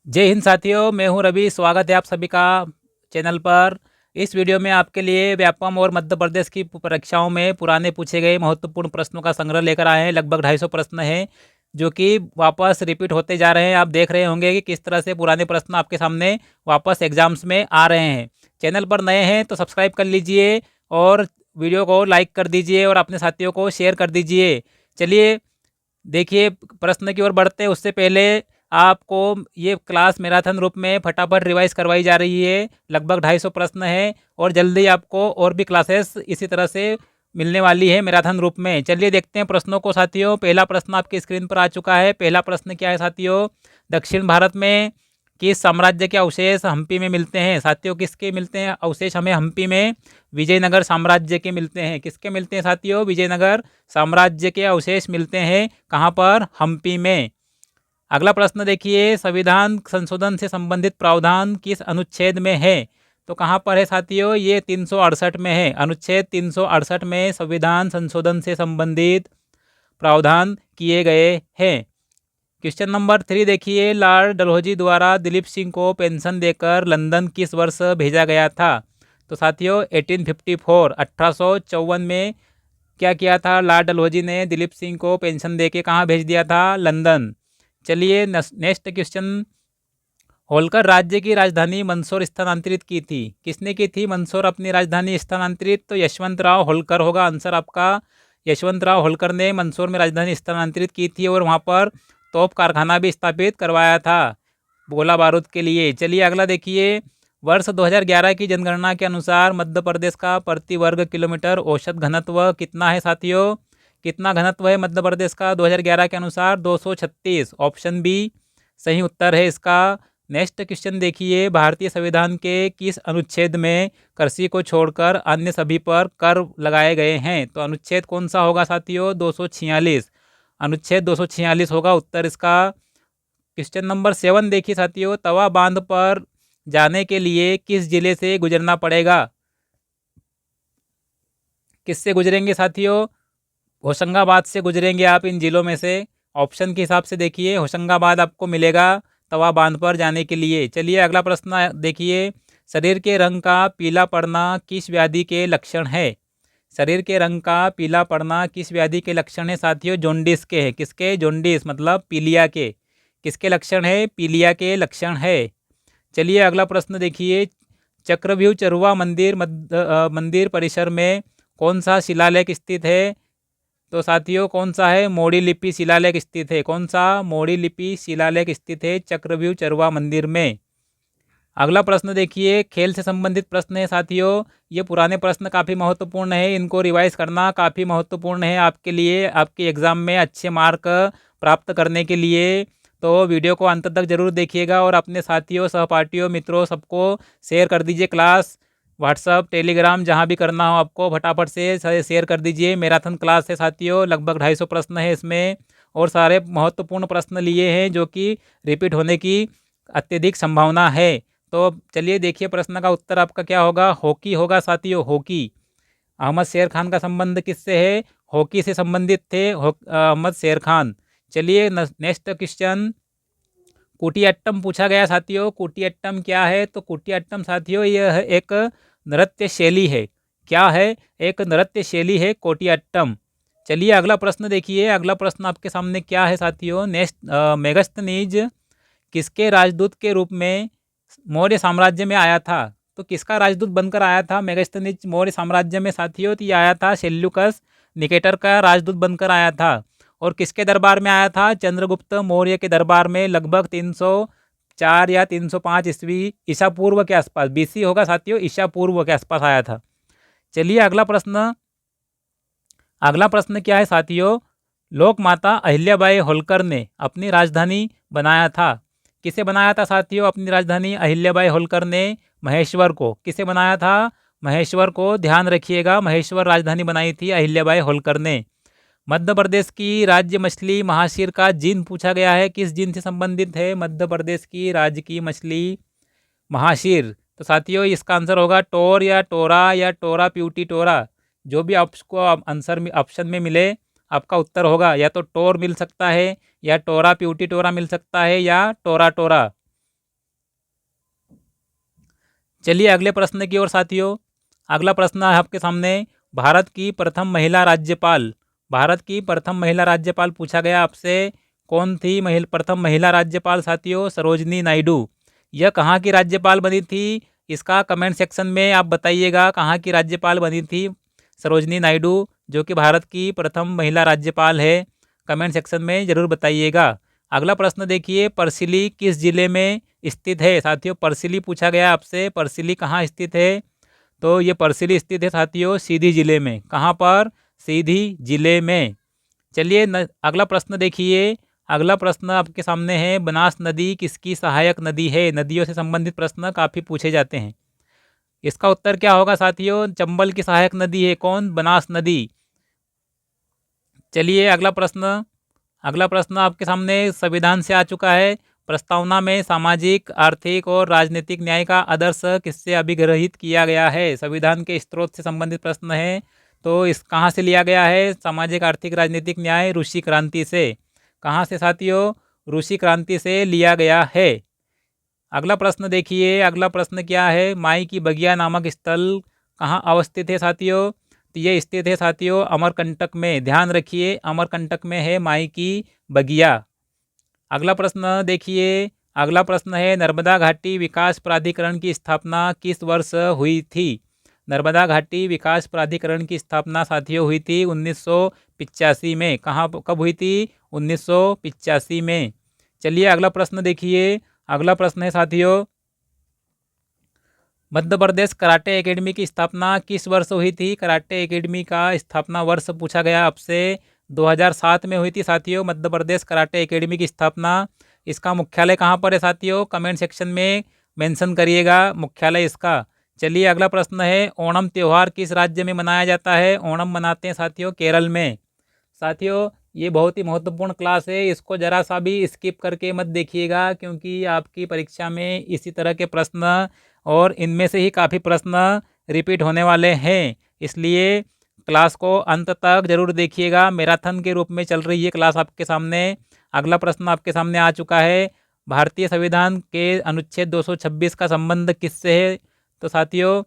जय हिंद साथियों, मैं हूं रवि। स्वागत है आप सभी का चैनल पर। इस वीडियो में आपके लिए व्यापम और मध्य प्रदेश की परीक्षाओं में पुराने पूछे गए महत्वपूर्ण प्रश्नों का संग्रह लेकर आए हैं। लगभग 250 प्रश्न हैं जो कि वापस रिपीट होते जा रहे हैं। आप देख रहे होंगे कि किस तरह से पुराने प्रश्न आपके सामने वापस एग्जाम्स में आ रहे हैं। चैनल पर नए हैं तो सब्सक्राइब कर लीजिए और वीडियो को लाइक कर दीजिए और अपने साथियों को शेयर कर दीजिए। चलिए देखिए, प्रश्न की ओर बढ़ते हैं उससे पहले आपको ये क्लास मैराथन रूप में फटाफट रिवाइज करवाई जा रही है। लगभग 250 प्रश्न है और जल्दी आपको और भी क्लासेस इसी तरह से मिलने वाली है मैराथन रूप में। चलिए देखते हैं प्रश्नों को साथियों। पहला प्रश्न आपकी स्क्रीन पर आ चुका है। पहला प्रश्न क्या है साथियों? दक्षिण भारत में किस साम्राज्य के अवशेष हम्पी में मिलते हैं? साथियों किसके मिलते हैं अवशेष हमें हम्पी में? विजयनगर साम्राज्य के मिलते हैं। किसके मिलते हैं साथियों? विजयनगर साम्राज्य के अवशेष मिलते हैं। कहाँ पर? हम्पी में। अगला प्रश्न देखिए, संविधान संशोधन से संबंधित प्रावधान किस अनुच्छेद में है? तो कहाँ पर है साथियों? ये 368 में है। अनुच्छेद 368 में संविधान संशोधन से संबंधित प्रावधान किए गए हैं। क्वेश्चन नंबर 3 देखिए, लॉर्ड डलहौजी द्वारा दिलीप सिंह को पेंशन देकर लंदन किस वर्ष भेजा गया था? तो साथियों 1854 1854 में क्या किया था? लॉर्ड डलहौजी ने दिलीप सिंह को पेंशन देके कहाँ भेज दिया था? लंदन। चलिए नेक्स्ट क्वेश्चन, होलकर राज्य की राजधानी मंदसौर स्थानांतरित की थी। किसने की थी मंदसौर अपनी राजधानी स्थानांतरित? तो यशवंतराव होलकर होगा आंसर आपका। यशवंतराव होलकर ने मंदसौर में राजधानी स्थानांतरित की थी और वहाँ पर तोप कारखाना भी स्थापित करवाया था गोला बारूद के लिए। चलिए अगला देखिए, वर्ष 2011 की जनगणना के अनुसार मध्य प्रदेश का प्रति वर्ग किलोमीटर औसत घनत्व कितना है साथियों? कितना घनत्व है मध्य प्रदेश का 2011 के अनुसार? 236। ऑप्शन बी सही उत्तर है इसका। नेक्स्ट क्वेश्चन देखिए, भारतीय संविधान के किस अनुच्छेद में कृषि को छोड़कर अन्य सभी पर कर लगाए गए हैं? तो अनुच्छेद कौन सा होगा साथियों? 246। अनुच्छेद 246 होगा उत्तर इसका। क्वेश्चन नंबर 7 देखिए साथियों, तवा बांध पर जाने के लिए किस जिले से गुजरना पड़ेगा? किससे गुजरेंगे साथियों? होशंगाबाद से गुजरेंगे आप इन जिलों में से। ऑप्शन के हिसाब से देखिए होशंगाबाद आपको मिलेगा तवा बांध पर जाने के लिए। चलिए अगला प्रश्न देखिए, शरीर के रंग का पीला पड़ना किस व्याधि के लक्षण है? शरीर के रंग का पीला पड़ना किस व्याधि के लक्षण है साथियों? जॉन्डिस के हैं। किसके? जॉन्डिस मतलब पीलिया के। किसके लक्षण है? पीलिया के लक्षण है। चलिए अगला प्रश्न देखिए, चक्रव्यूह चरुआ मंदिर परिसर में कौन सा शिलालेख स्थित है? तो साथियों कौन सा है? मोड़ी लिपि शिलालेख स्थित है। कौन सा? मोड़ी लिपि शिलालेख स्थित है चक्रव्यूह चरुआ मंदिर में। अगला प्रश्न देखिए, खेल से संबंधित प्रश्न है साथियों। ये पुराने प्रश्न काफ़ी महत्वपूर्ण है, इनको रिवाइज करना काफ़ी महत्वपूर्ण है आपके लिए, आपके एग्ज़ाम में अच्छे मार्क प्राप्त करने के लिए। तो वीडियो को अंत तक जरूर देखिएगा और अपने साथियों, सहपाठियों, मित्रों सबको शेयर कर दीजिए। क्लास व्हाट्सअप, टेलीग्राम जहाँ भी करना हो आपको फटाफट से शेयर कर दीजिए। मैराथन क्लास है साथियों, लगभग 250 प्रश्न है इसमें और सारे महत्वपूर्ण प्रश्न लिए हैं जो कि रिपीट होने की अत्यधिक संभावना है। तो चलिए देखिए प्रश्न का उत्तर आपका क्या होगा? हॉकी होगा साथियों, हॉकी। अहमद शेर खान का संबंध किससे है? हॉकी से संबंधित थे अहमद शेर खान। चलिए नेक्स्ट क्वेश्चन, कुटियाट्टम पूछा गया साथियों। कुटियाट्टम क्या है? तो कुटियाट्टम साथियों यह एक नृत्य शैली है। क्या है? एक नृत्य शैली है कुटियाट्टम। चलिए अगला प्रश्न देखिए, अगला प्रश्न आपके सामने क्या है साथियों? नेक्स्ट, मेगस्थनीज किसके राजदूत के रूप में मौर्य साम्राज्य में आया था? तो किसका राजदूत बनकर आया था मेगस्थनीज मौर्य साम्राज्य में साथियों? तो ये आया था सेल्यूकस निकेटर का राजदूत बनकर आया था। और किसके दरबार में आया था? चंद्रगुप्त मौर्य के दरबार में, लगभग 304 या 305 ईस्वी ईसा पूर्व के आसपास, बीसी होगा साथियों, ईसा पूर्व के आसपास आया था। चलिए अगला प्रश्न, अगला प्रश्न क्या है साथियों? लोक माता अहिल्याबाई होलकर ने अपनी राजधानी बनाया था। किसे बनाया था साथियों अपनी राजधानी? अहिल्याबाई होलकर ने महेश्वर को। किसे बनाया था? महेश्वर को। ध्यान रखिएगा, महेश्वर राजधानी बनाई थी अहिल्याबाई होलकर ने। मध्य प्रदेश की राज्य मछली महाशीर का जीन पूछा गया है। किस जीन से संबंधित है मध्य प्रदेश की राज्य की मछली महाशीर? तो साथियों इसका आंसर होगा टोर या टोरा या टोरा प्यूटी टोरा। जो भी आपको आंसर में ऑप्शन में मिले आपका उत्तर होगा, या तो टोर मिल सकता है या टोरा प्यूटी टोरा मिल सकता है या टोरा टोरा। चलिए अगले प्रश्न की ओर साथियों। अगला प्रश्न है आपके सामने, भारत की प्रथम महिला राज्यपाल। भारत की प्रथम महिला राज्यपाल पूछा गया आपसे, कौन थी प्रथम महिला राज्यपाल साथियों? सरोजनी नायडू। यह कहाँ की राज्यपाल बनी थी? इसका कमेंट सेक्शन में आप बताइएगा, कहाँ की राज्यपाल बनी थी सरोजनी नायडू, जो कि भारत की प्रथम महिला राज्यपाल है। कमेंट सेक्शन में ज़रूर बताइएगा। अगला प्रश्न देखिए, परसिली किस जिले में स्थित है साथियों? परसिली पूछा गया आपसे, परसिली कहाँ स्थित है? तो ये परसिली स्थित है साथियों सीधी जिले में। कहाँ पर? सीधी जिले में। चलिए अगला प्रश्न देखिए। अगला प्रश्न आपके सामने है, बनास नदी किसकी सहायक नदी है? नदियों से संबंधित प्रश्न काफ़ी पूछे जाते हैं। इसका उत्तर क्या होगा साथियों? चंबल की सहायक नदी है। कौन? बनास नदी। चलिए अगला प्रश्न। अगला प्रश्न आपके सामने संविधान से आ चुका है। प्रस्तावना में सामाजिक, आर्थिक और राजनीतिक न्याय का आदर्श किससे अभिग्रहित किया गया है? संविधान के स्रोत से संबंधित प्रश्न है। तो इस कहाँ से लिया गया है सामाजिक, आर्थिक, राजनीतिक न्याय? रूसी क्रांति से। कहाँ से साथियों? रूसी क्रांति से लिया गया है। अगला प्रश्न देखिए। अगला प्रश्न क्या है, माई की बगिया नामक स्थल कहाँ अवस्थित है साथियों? तो ये स्थित है साथियों अमरकंटक में। ध्यान रखिए, अमरकंटक में है माई की बगिया। अगला प्रश्न देखिए। अगला प्रश्न है, नर्मदा घाटी विकास प्राधिकरण की स्थापना किस वर्ष हुई थी? नर्मदा घाटी विकास प्राधिकरण की स्थापना साथियों हुई थी 1985 में। कहाँ कब हुई थी? 1985 में। चलिए अगला प्रश्न देखिए। अगला प्रश्न है साथियों, मध्य प्रदेश कराटे एकेडमी की स्थापना किस वर्ष हुई थी? कराटे एकेडमी का स्थापना वर्ष पूछा गया आपसे। 2007 में हुई थी साथियों मध्य प्रदेश कराटे एकेडमी की स्थापना। इसका मुख्यालय कहाँ पर है साथियों? कमेंट सेक्शन में मेंशन करिएगा मुख्यालय इसका। चलिए अगला प्रश्न है, ओणम त्यौहार किस राज्य में मनाया जाता है? ओणम मनाते हैं साथियों केरल में। साथियों ये बहुत ही महत्वपूर्ण क्लास है, इसको ज़रा सा भी स्किप करके मत देखिएगा, क्योंकि आपकी परीक्षा में इसी तरह के प्रश्न और इनमें से ही काफ़ी प्रश्न रिपीट होने वाले हैं। इसलिए क्लास को अंत तक जरूर देखिएगा। मैराथन के रूप में चल रही है क्लास आपके सामने। अगला प्रश्न आपके सामने आ चुका है, भारतीय संविधान के अनुच्छेद 226 का संबंध किससे है? तो साथियों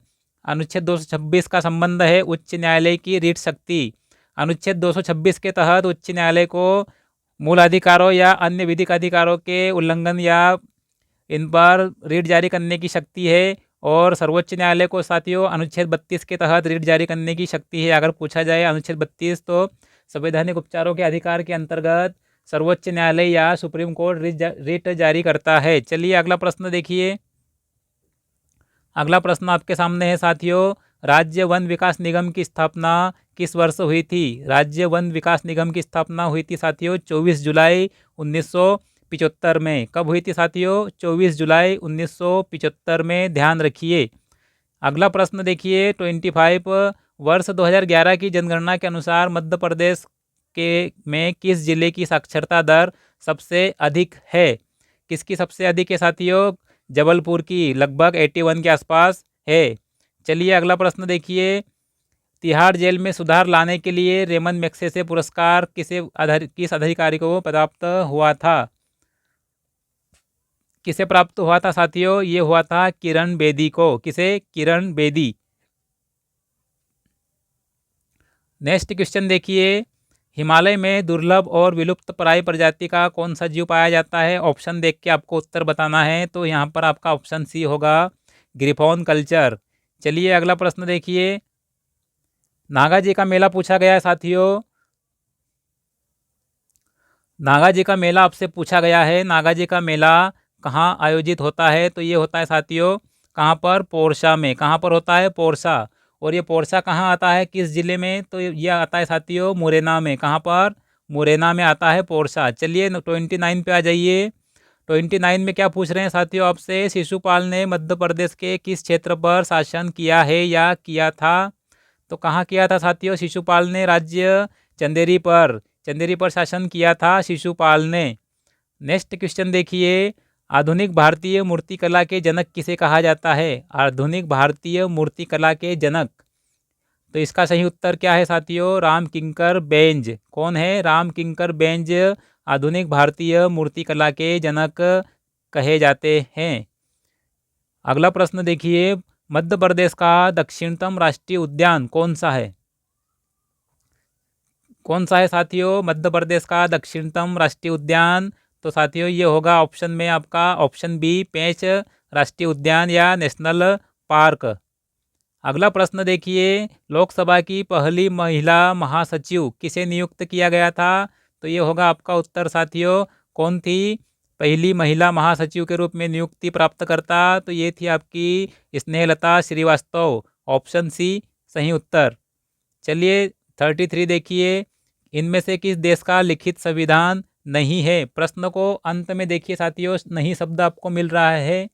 अनुच्छेद 226 का संबंध है उच्च न्यायालय की रीट शक्ति। अनुच्छेद 226 के तहत उच्च न्यायालय को मूल अधिकारों या अन्य विधिक अधिकारों के उल्लंघन या इन पर रीट जारी करने की शक्ति है। और सर्वोच्च न्यायालय को साथियों अनुच्छेद 32 के तहत रीट जारी करने की शक्ति है। अगर पूछा जाए अनुच्छेद 32 तो संवैधानिक उपचारों के अधिकार के अंतर्गत सर्वोच्च न्यायालय या सुप्रीम कोर्ट रीट जारी करता है। चलिए अगला प्रश्न देखिए। अगला प्रश्न आपके सामने है साथियों, राज्य वन विकास निगम की स्थापना किस वर्ष हुई थी? राज्य वन विकास निगम की स्थापना हुई थी साथियों 24 जुलाई 1975 में। कब हुई थी साथियों? 24 जुलाई 1975 में। ध्यान रखिए। अगला प्रश्न देखिए 25, वर्ष 2011 की जनगणना के अनुसार मध्य प्रदेश के में किस जिले की साक्षरता दर सबसे अधिक है? किसकी सबसे अधिक है साथियों? जबलपुर की, लगभग 81 के आसपास है। चलिए अगला प्रश्न देखिए, तिहाड़ जेल में सुधार लाने के लिए रेमन मैग्सेसे पुरस्कार किस अधिकारी को प्राप्त हुआ था? किसे प्राप्त हुआ था साथियों? ये हुआ था किरण बेदी को। किसे? किरण बेदी। नेक्स्ट क्वेश्चन देखिए, हिमालय में दुर्लभ और विलुप्त प्राय प्रजाति का कौन सा जीव पाया जाता है? ऑप्शन देख के आपको उत्तर बताना है। तो यहाँ पर आपका ऑप्शन सी होगा, ग्रिफॉन कल्चर। चलिए अगला प्रश्न देखिए, नागा जी का मेला पूछा गया है साथियों। नागा जी का मेला आपसे पूछा गया है। नागा जी का मेला कहाँ आयोजित होता है? तो ये होता है साथियों कहाँ पर? पोरसा में। कहाँ पर होता है? पोरसा। और ये पोरसा कहाँ आता है, किस जिले में? तो ये आता है साथियों मुरैना में। कहाँ पर? मुरैना में आता है पोरसा। चलिए 29 पे आ जाइए। 29 में क्या पूछ रहे हैं साथियों आपसे, शिशुपाल ने मध्य प्रदेश के किस क्षेत्र पर शासन किया है या किया था? तो कहाँ किया था साथियों? शिशुपाल ने राज्य चंदेरी पर शासन किया था शिशुपाल ने। नेक्स्ट क्वेश्चन देखिए, आधुनिक भारतीय मूर्तिकला के जनक किसे कहा जाता है? आधुनिक भारतीय मूर्तिकला के जनक। तो इसका सही उत्तर क्या है साथियों? राम किंकर बेंज। कौन है? राम किंकर बेंज आधुनिक भारतीय मूर्तिकला के जनक कहे जाते हैं। अगला प्रश्न देखिए, मध्य प्रदेश का दक्षिणतम राष्ट्रीय उद्यान कौन सा है? कौन सा है साथियों मध्य प्रदेश का दक्षिणतम राष्ट्रीय उद्यान? तो साथियों ये होगा ऑप्शन में आपका ऑप्शन बी, पेंच राष्ट्रीय उद्यान या नेशनल पार्क। अगला प्रश्न देखिए, लोकसभा की पहली महिला महासचिव किसे नियुक्त किया गया था? तो ये होगा आपका उत्तर साथियों, कौन थी पहली महिला महासचिव के रूप में नियुक्ति प्राप्त करता? तो ये थी आपकी स्नेहलता श्रीवास्तव, ऑप्शन सी सही उत्तर। चलिए 33 देखिए, इनमें से किस देश का लिखित संविधान नहीं है? प्रश्न को अंत में देखिए साथियों, नहीं शब्द आपको मिल रहा है।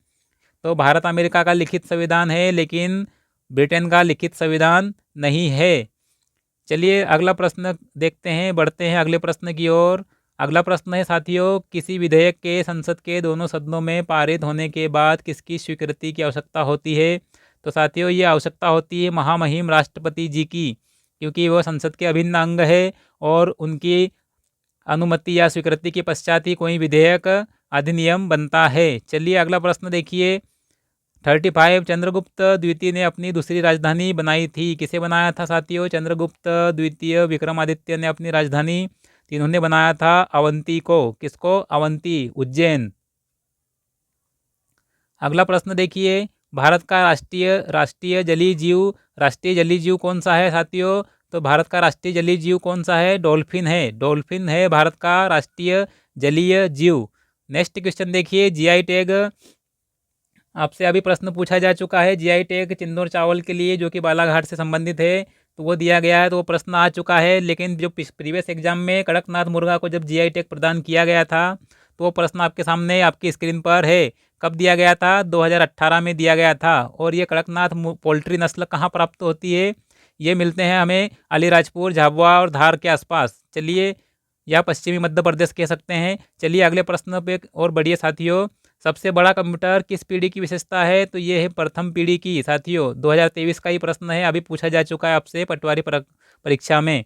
तो भारत अमेरिका का लिखित संविधान है, लेकिन ब्रिटेन का लिखित संविधान नहीं है। चलिए अगला प्रश्न देखते हैं, बढ़ते हैं अगले प्रश्न की ओर। अगला प्रश्न है साथियों, किसी विधेयक के संसद के दोनों सदनों में पारित होने के बाद किसकी स्वीकृति की आवश्यकता होती है? तो साथियों ये आवश्यकता होती है महामहिम राष्ट्रपति जी की, क्योंकि वो संसद के अभिन्न अंग है और उनकी अनुमति या स्वीकृति के पश्चात ही कोई विधेयक अधिनियम बनता है। चलिए अगला प्रश्न देखिए, 35 चंद्रगुप्त द्वितीय ने अपनी दूसरी राजधानी बनाई थी, किसे बनाया था साथियों? चंद्रगुप्त द्वितीय विक्रमादित्य ने अपनी राजधानी इन्होंने बनाया था अवंती को। किसको? अवंती, उज्जैन। अगला प्रश्न देखिए, भारत का राष्ट्रीय जलीय जीव कौन सा है साथियों? तो भारत का राष्ट्रीय जलीय जीव कौन सा है? डॉल्फिन है। डॉल्फिन है भारत का राष्ट्रीय जलीय जीव। नेक्स्ट क्वेश्चन देखिए, जीआई टैग आपसे अभी प्रश्न पूछा जा चुका है। जीआई टैग चिंदौर चावल के लिए जो कि बालाघाट से संबंधित है, तो वो दिया गया है, तो वो प्रश्न आ चुका है। लेकिन जो प्रीवियस एग्जाम में कड़कनाथ मुर्गा को जब जीआई टैग प्रदान किया गया था, तो वो प्रश्न आपके सामने आपकी स्क्रीन पर है। कब दिया गया था? 2018 में दिया गया था। और ये कड़कनाथ पोल्ट्री नस्ल कहाँ प्राप्त होती है? ये मिलते हैं हमें अलीराजपुर, झाबुआ और धार के आसपास। चलिए, या पश्चिमी मध्य प्रदेश कह सकते हैं। चलिए अगले प्रश्न पे और बढ़िए साथियों, सबसे बड़ा कंप्यूटर किस पीढ़ी की विशेषता है? तो ये है प्रथम पीढ़ी की साथियों। 2023 का ही प्रश्न है, अभी पूछा जा चुका है आपसे पटवारी परीक्षा में।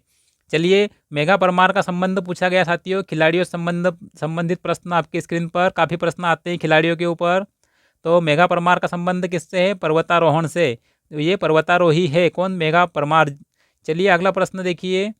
चलिए, मेघा परमार का संबंध पूछा गया साथियों, खिलाड़ियों संबंधित प्रश्न आपकी स्क्रीन पर काफ़ी प्रश्न आते हैं खिलाड़ियों के ऊपर। तो मेघा परमार का संबंध किससे है? पर्वतारोहण से। तो ये पर्वतारोही है, कौन? मेघा परमार। चलिए अगला प्रश्न देखिए,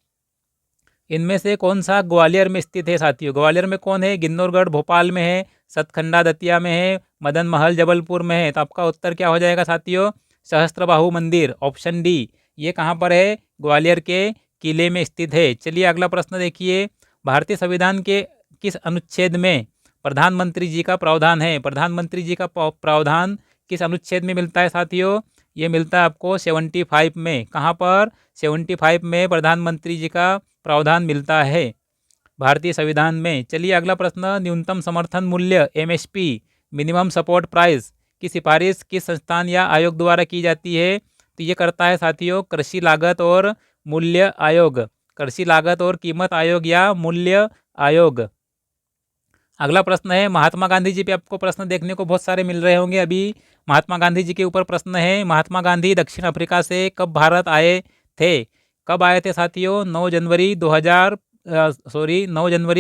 इनमें से कौन सा ग्वालियर में स्थित है साथियों? ग्वालियर में कौन है? गिन्नौरगढ़ भोपाल में है, सतखंडा दतिया में है, मदन महल जबलपुर में है। तो आपका उत्तर क्या हो जाएगा साथियों? सहस्त्रबाहु मंदिर, ऑप्शन डी। ये कहाँ पर है? ग्वालियर के किले में स्थित है। चलिए अगला प्रश्न देखिए, भारतीय संविधान के किस अनुच्छेद में प्रधानमंत्री जी का प्रावधान है? प्रधानमंत्री जी का प्रावधान किस अनुच्छेद में मिलता है साथियों? ये मिलता है आपको 75 में। कहाँ पर? 75 में प्रधानमंत्री जी का प्रावधान मिलता है भारतीय संविधान में। चलिए अगला प्रश्न, न्यूनतम समर्थन मूल्य एमएसपी, मिनिमम सपोर्ट प्राइस की सिफारिश किस संस्थान या आयोग द्वारा की जाती है? तो ये करता है साथियों कृषि लागत और मूल्य आयोग, कृषि लागत और कीमत आयोग या मूल्य आयोग। अगला प्रश्न है, महात्मा गांधी जी पे आपको प्रश्न देखने को बहुत सारे मिल रहे होंगे अभी। महात्मा गांधी जी के ऊपर प्रश्न है, महात्मा गांधी दक्षिण अफ्रीका से कब भारत आए थे? कब आए थे साथियों? 9 जनवरी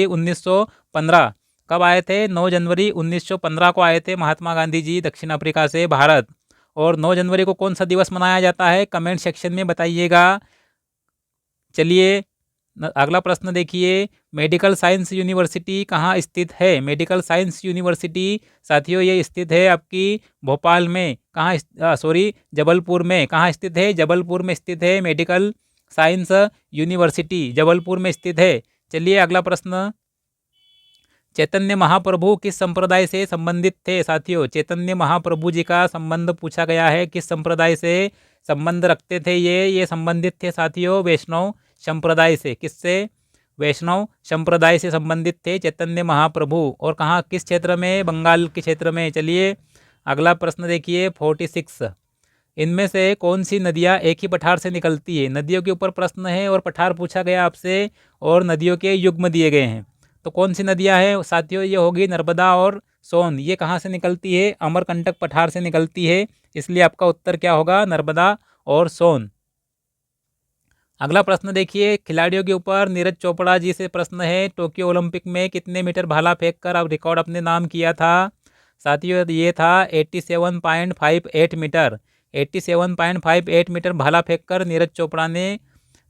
1915। कब आए थे? 9 जनवरी 1915 को आए थे महात्मा गांधी जी दक्षिण अफ्रीका से भारत। और 9 जनवरी को कौन सा दिवस मनाया जाता है? कमेंट सेक्शन में बताइएगा। चलिए अगला प्रश्न देखिए, मेडिकल साइंस यूनिवर्सिटी कहाँ स्थित है? मेडिकल साइंस यूनिवर्सिटी साथियों ये स्थित है आपकी भोपाल में। कहाँ? जबलपुर में। कहाँ स्थित है? जबलपुर में स्थित है मेडिकल साइंस यूनिवर्सिटी, जबलपुर में स्थित है। चलिए अगला प्रश्न, चैतन्य महाप्रभु किस संप्रदाय से संबंधित थे साथियों? चैतन्य महाप्रभु जी का संबंध पूछा गया है, किस संप्रदाय से संबंध रखते थे? ये संबंधित थे साथियों वैष्णव संप्रदाय से। किससे? वैष्णव संप्रदाय से संबंधित थे चैतन्य महाप्रभु। और कहाँ, किस क्षेत्र में? बंगाल के क्षेत्र में। चलिए अगला प्रश्न देखिए 46, इनमें से कौन सी नदियाँ एक ही पठार से निकलती है? नदियों के ऊपर प्रश्न है और पठार पूछा गया आपसे और नदियों के युग्म दिए गए हैं। तो कौन सी नदियाँ हैं साथियों? ये होगी नर्मदा और सोन। ये कहाँ से निकलती है? अमरकंटक पठार से निकलती है, इसलिए आपका उत्तर क्या होगा? नर्मदा और सोन। अगला प्रश्न देखिए, खिलाड़ियों के ऊपर नीरज चोपड़ा जी से प्रश्न है, टोक्यो ओलंपिक में कितने मीटर भाला फेंककर अब रिकॉर्ड अपने नाम किया था? साथियों ये था 87.58 मीटर। 87.58 मीटर भाला फेंककर नीरज चोपड़ा ने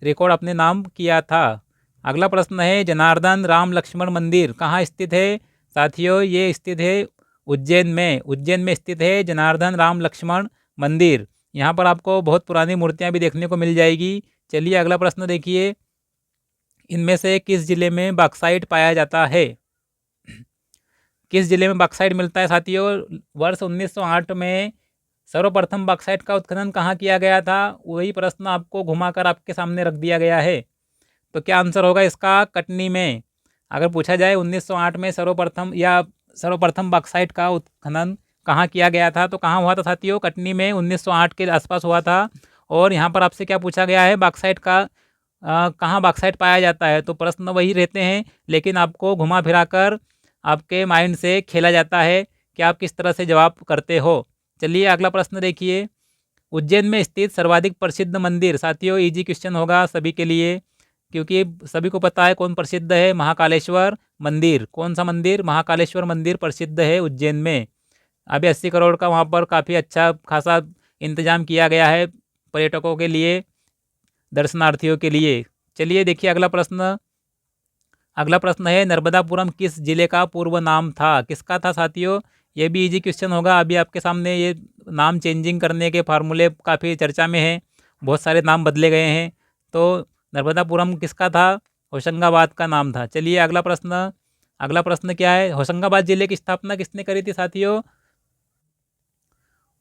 रिकॉर्ड अपने नाम किया था। अगला प्रश्न है, जनार्दन राम लक्ष्मण मंदिर कहाँ स्थित है? साथियों, ये स्थित है उज्जैन में। उज्जैन में स्थित है जनार्दन राम लक्ष्मण मंदिर। यहाँ पर आपको बहुत पुरानी मूर्तियाँ भी देखने को मिल जाएगी। चलिए अगला प्रश्न देखिए, इनमें से किस जिले में बॉक्साइट पाया जाता है? किस जिले में बॉक्साइट मिलता है साथियों? वर्ष 1908 में सर्वप्रथम बॉक्साइट का उत्खनन कहाँ किया गया था? वही प्रश्न आपको घुमाकर आपके सामने रख दिया गया है। तो क्या आंसर होगा इसका? कटनी में। अगर पूछा जाए 1908 में सर्वप्रथम बॉक्साइट का उत्खनन कहाँ किया गया था, तो कहाँ हुआ था साथियों? कटनी में 1908 के आसपास हुआ था। और यहाँ पर आपसे क्या पूछा गया है? बॉक्साइट का कहाँ बॉक्साइट पाया जाता है? तो प्रश्न वही रहते हैं, लेकिन आपको घुमा फिराकर आपके माइंड से खेला जाता है कि आप किस तरह से जवाब करते हो। चलिए अगला प्रश्न देखिए, उज्जैन में स्थित सर्वाधिक प्रसिद्ध मंदिर। साथियों, इजी क्वेश्चन होगा सभी के लिए, क्योंकि सभी को पता है कौन प्रसिद्ध है। महाकालेश्वर मंदिर। कौन सा मंदिर? महाकालेश्वर मंदिर प्रसिद्ध है उज्जैन में। अभी 80 करोड़ का वहाँ पर काफ़ी अच्छा खासा इंतजाम किया गया है पर्यटकों के लिए, दर्शनार्थियों के लिए। चलिए देखिए अगला प्रश्न। अगला प्रश्न है, नर्मदापुरम किस जिले का पूर्व नाम था? किसका था साथियों? ये भी इजी क्वेश्चन होगा। अभी आपके सामने ये नाम चेंजिंग करने के फार्मूले काफ़ी चर्चा में हैं, बहुत सारे नाम बदले गए हैं। तो नर्मदापुरम किसका था? होशंगाबाद का नाम था। चलिए अगला प्रश्न। अगला प्रश्न क्या है, होशंगाबाद जिले की स्थापना किसने करी थी साथियों?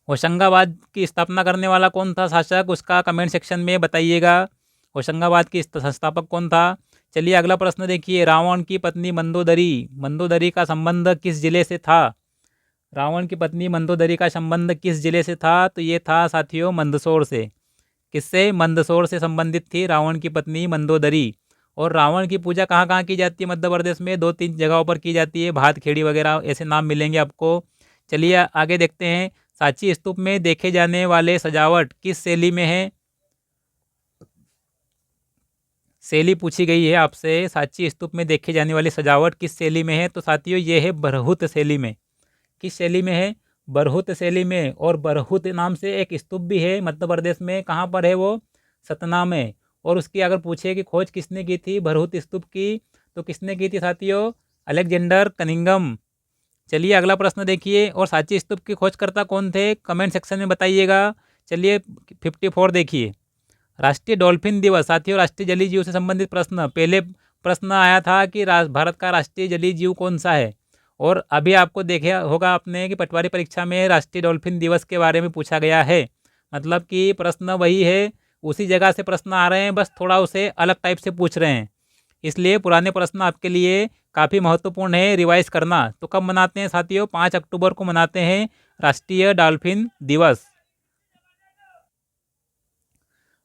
होशंगाबाद की स्थापना करने वाला कौन था शासक? उसका कमेंट सेक्शन में बताइएगा। होशंगाबाद की संस्थापक कौन था? चलिए अगला प्रश्न देखिए, रावण की पत्नी मंदोदरी का संबंध किस जिले से था? रावण की पत्नी मंदोदरी का संबंध किस जिले से था? तो ये था साथियों मंदसौर से। किससे? मंदसौर से संबंधित थी रावण की पत्नी मंदोदरी। और रावण की पूजा कहाँ कहाँ की जाती है मध्य प्रदेश में? 2-3 जगहों पर की जाती है, भात खेड़ी वगैरह ऐसे नाम मिलेंगे आपको। चलिए आगे देखते हैं, सांची स्तूप में देखे जाने वाले सजावट किस शैली में है? शैली पूछी गई है आपसे, सांची स्तूप में देखे जाने वाली सजावट किस शैली में है? तो साथियों ये है बरहुत शैली में। किस शैली में है? बरहुत शैली में। और बरहुत नाम से एक स्तूप भी है मध्य प्रदेश में। कहाँ पर है वो? सतना में। और उसकी अगर पूछे कि खोज किसने की थी बरहुत स्तूप की, तो किसने की थी साथियों? Alexander Cunningham. चलिए अगला प्रश्न देखिए, और सांची स्तूप की खोजकर्ता कौन थे? कमेंट सेक्शन में बताइएगा। चलिए 54 देखिए, राष्ट्रीय डॉल्फिन दिवस। साथियों, राष्ट्रीय जलीय जीव से संबंधित प्रश्न। पहले प्रश्न आया था कि भारत का राष्ट्रीय जलीय जीव कौन सा है, और अभी आपको देखा होगा आपने कि पटवारी परीक्षा में राष्ट्रीय डॉल्फिन दिवस के बारे में पूछा गया है। मतलब कि प्रश्न वही है, उसी जगह से प्रश्न आ रहे हैं, बस थोड़ा उसे अलग टाइप से पूछ रहे हैं। इसलिए पुराने प्रश्न आपके लिए काफ़ी महत्वपूर्ण है रिवाइज करना। तो कब मनाते हैं साथियों? 5 अक्टूबर को मनाते हैं राष्ट्रीय डॉल्फिन दिवस।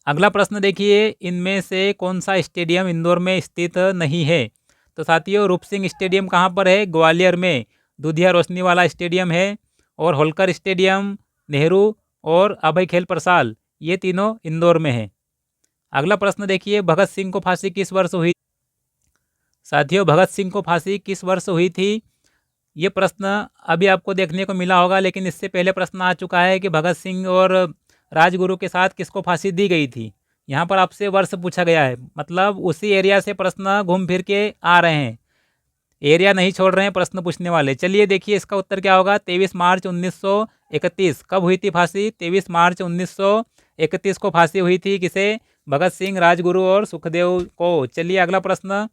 अगला प्रश्न देखिए, इनमें से कौन सा स्टेडियम इंदौर में स्थित नहीं है? तो साथियों, रूप सिंह स्टेडियम कहाँ पर है? ग्वालियर में। दूधिया रोशनी वाला स्टेडियम है। और होलकर स्टेडियम, नेहरू और अभय खेल प्रसाद, ये तीनों इंदौर में है। अगला प्रश्न देखिए, भगत सिंह को फांसी किस वर्ष हुई? साथियों, भगत सिंह को फांसी किस वर्ष हुई थी? ये प्रश्न अभी आपको देखने को मिला होगा, लेकिन इससे पहले प्रश्न आ चुका है कि भगत सिंह और राजगुरु के साथ किसको फांसी दी गई थी। यहाँ पर आपसे वर्ष पूछा गया है, मतलब उसी एरिया से प्रश्न घूम फिर के आ रहे हैं, एरिया नहीं छोड़ रहे हैं प्रश्न पूछने वाले। चलिए देखिए इसका उत्तर क्या होगा। 23 मार्च 1931। कब हुई थी फांसी? 23 मार्च 1931 को फांसी हुई थी। किसे? भगत सिंह, राजगुरु और सुखदेव को। चलिए अगला प्रश्न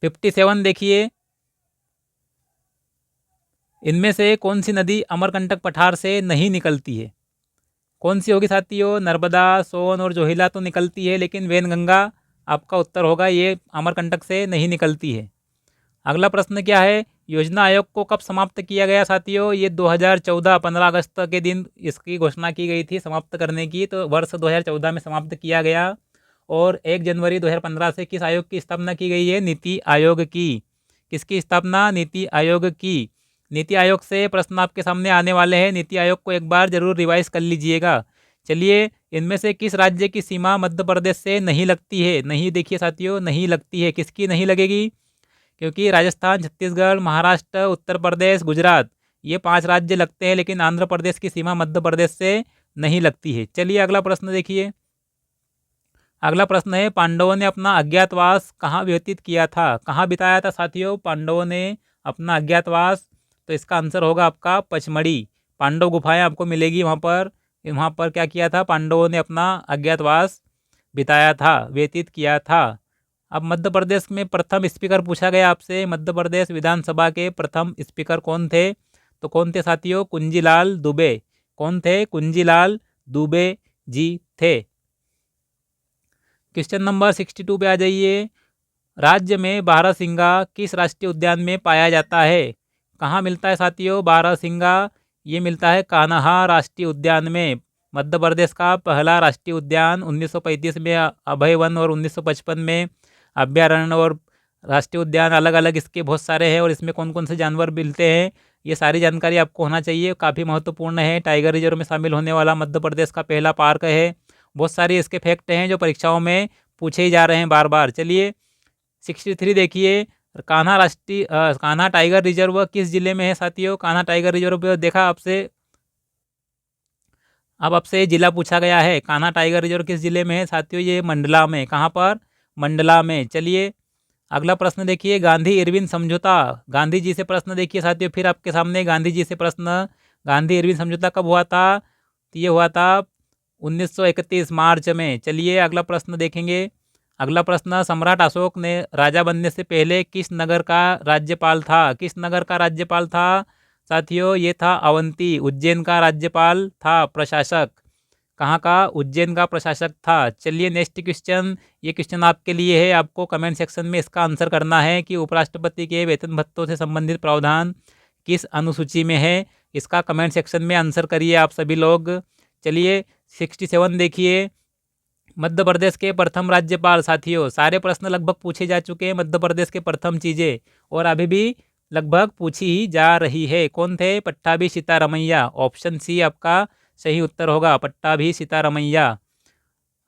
57 देखिए, इनमें से कौन सी नदी अमरकंटक पठार से नहीं निकलती है? कौन सी होगी साथियों? नर्मदा, सोन और जोहिला तो निकलती है, लेकिन वैनगंगा आपका उत्तर होगा, ये अमरकंटक से नहीं निकलती है। अगला प्रश्न क्या है, योजना आयोग को कब समाप्त किया गया साथियों? ये 2014 15 अगस्त के दिन इसकी घोषणा की गई थी समाप्त करने की, तो वर्ष 2014 में समाप्त किया गया। और 1 जनवरी 2015 से किस आयोग की स्थापना की गई है? नीति आयोग की। किसकी स्थापना? नीति आयोग की। नीति आयोग से प्रश्न आपके सामने आने वाले हैं, नीति आयोग को एक बार जरूर रिवाइज कर लीजिएगा। चलिए, इनमें से किस राज्य की सीमा मध्य प्रदेश से नहीं लगती है? नहीं, देखिए साथियों, नहीं लगती है। किसकी नहीं लगेगी? क्योंकि राजस्थान, छत्तीसगढ़, महाराष्ट्र, उत्तर प्रदेश, गुजरात, ये 5 राज्य लगते हैं, लेकिन आंध्र प्रदेश की सीमा मध्य प्रदेश से नहीं लगती है। चलिए अगला प्रश्न देखिए। अगला प्रश्न है, पांडवों ने अपना अज्ञातवास कहाँ व्यतीत किया था? कहाँ बिताया था साथियों पांडवों ने अपना अज्ञातवास? तो इसका आंसर होगा आपका पचमढ़ी। पांडव गुफाएं आपको मिलेगी वहाँ पर। वहाँ पर क्या किया था? पांडवों ने अपना अज्ञातवास बिताया था, व्यतीत किया था। अब मध्य प्रदेश में प्रथम स्पीकर पूछा गया आपसे। मध्य प्रदेश विधानसभा के प्रथम स्पीकर कौन थे? तो कौन थे साथियों? कुंजीलाल दुबे। कौन थे? कुंजीलाल दुबे जी थे। क्वेश्चन नंबर 62 पे आ जाइए। राज्य में बारहसिंगा किस राष्ट्रीय उद्यान में पाया जाता है? कहाँ मिलता है साथियों बारहसिंगा? ये मिलता है कान्हा राष्ट्रीय उद्यान में। मध्य प्रदेश का पहला राष्ट्रीय उद्यान 1935 में अभय वन और 1955 में अभयारण्य और राष्ट्रीय उद्यान अलग अलग इसके बहुत सारे हैं। और इसमें कौन कौन से जानवर मिलते हैं ये सारी जानकारी आपको होना चाहिए, काफ़ी महत्वपूर्ण है। टाइगर रिजर्व में शामिल होने वाला मध्य प्रदेश का पहला पार्क है। बहुत सारे इसके फैक्ट हैं जो परीक्षाओं में पूछे ही जा रहे हैं बार बार। चलिए 63 देखिए। कान्हा टाइगर रिजर्व किस जिले में है साथियों? कान्हा टाइगर रिजर्व देखा आपसे, अब आपसे जिला पूछा गया है। कान्हा टाइगर रिजर्व किस जिले में है साथियों? ये मंडला में। कहाँ पर? मंडला में। चलिए अगला प्रश्न देखिए। गांधी इरविन समझौता, गांधी जी से प्रश्न देखिए साथियों, फिर आपके सामने गांधी जी से प्रश्न। गांधी इरविन समझौता कब हुआ था? तो ये हुआ था 1931 मार्च में। चलिए अगला प्रश्न देखेंगे। अगला प्रश्न, सम्राट अशोक ने राजा बनने से पहले किस नगर का राज्यपाल था? किस नगर का राज्यपाल था साथियों? ये था अवंती। उज्जैन का राज्यपाल था, प्रशासक। कहाँ का? उज्जैन का प्रशासक था। चलिए नेक्स्ट क्वेश्चन, ये क्वेश्चन आपके लिए है। आपको कमेंट सेक्शन में इसका आंसर करना है कि उपराष्ट्रपति के वेतन भत्तों से संबंधित प्रावधान किस अनुसूची में है? इसका कमेंट सेक्शन में आंसर करिए आप सभी लोग। चलिए 67 देखिए। मध्य प्रदेश के प्रथम राज्यपाल साथियों, सारे प्रश्न लगभग पूछे जा चुके हैं मध्य प्रदेश के प्रथम चीज़ें, और अभी भी लगभग पूछी ही जा रही है। कौन थे? पट्टाभी सीतारमैया। ऑप्शन सी आपका सही उत्तर होगा, पट्टाभी सीतारमैया।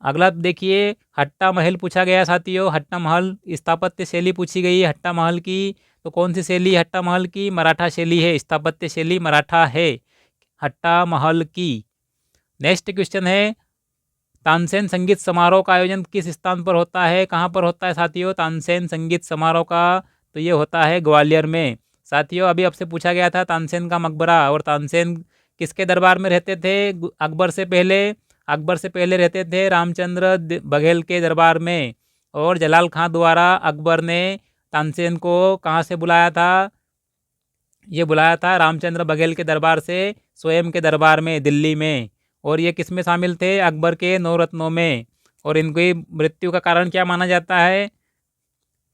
अगला देखिए, हट्टा महल पूछा गया साथियों। हट्टा महल स्थापत्य शैली पूछी गई है हट्टा महल की। तो कौन सी शैली हट्टा महल की? मराठा शैली है, स्थापत्य शैली मराठा है हट्टा महल की। नेक्स्ट क्वेश्चन है, तानसेन संगीत समारोह का आयोजन किस स्थान पर होता है? कहाँ पर होता है साथियों तानसेन संगीत समारोह का? तो ये होता है ग्वालियर में। साथियों अभी आपसे पूछा गया था तानसेन का मकबरा, और तानसेन किसके दरबार में रहते थे? अकबर से पहले। अकबर से पहले रहते थे रामचंद्र बघेल के दरबार में, और जलाल खां द्वारा अकबर ने तानसेन को कहाँ से बुलाया था? ये बुलाया था रामचंद्र बघेल के दरबार से, स्वयं के दरबार में, दिल्ली में। और ये किस में शामिल थे? अकबर के 9 रत्नों में। और इनकी मृत्यु का कारण क्या माना जाता है?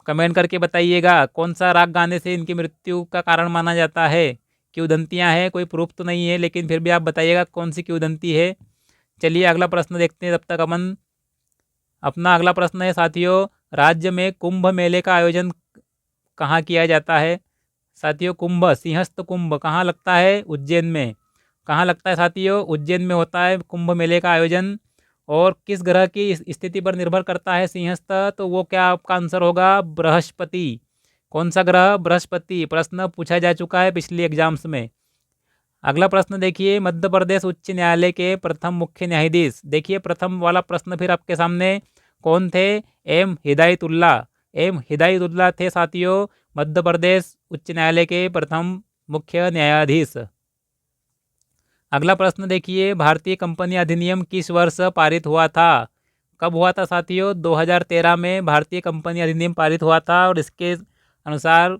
कमेंट करके बताइएगा, कौन सा राग गाने से इनकी मृत्यु का कारण माना जाता है? किंवदंतियाँ हैं, कोई प्रूफ तो नहीं है, लेकिन फिर भी आप बताइएगा कौन सी किंवदंती है। चलिए अगला प्रश्न देखते हैं तब तक अपन। अपना अगला प्रश्न है साथियों, राज्य में कुंभ मेले का आयोजन कहाँ किया जाता है? साथियों कुंभ, सिंहस्थ कुंभ कहाँ लगता है? उज्जैन में। कहाँ लगता है साथियों? उज्जैन में होता है कुंभ मेले का आयोजन। और किस ग्रह की स्थिति पर निर्भर करता है सिंहस्थ? तो वो क्या आपका आंसर होगा? बृहस्पति। कौन सा ग्रह? बृहस्पति। प्रश्न पूछा जा चुका है पिछले एग्जाम्स में। अगला प्रश्न देखिए, मध्य प्रदेश उच्च न्यायालय के प्रथम मुख्य न्यायाधीश। देखिए प्रथम वाला प्रश्न फिर आपके सामने, कौन थे? एम हिदायतुल्ला। एम हिदायतुल्ला थे साथियों मध्य प्रदेश उच्च न्यायालय के प्रथम मुख्य न्यायाधीश। अगला प्रश्न देखिए, भारतीय कंपनी अधिनियम किस वर्ष पारित हुआ था? कब हुआ था साथियों? 2013 में भारतीय कंपनी अधिनियम पारित हुआ था, और इसके अनुसार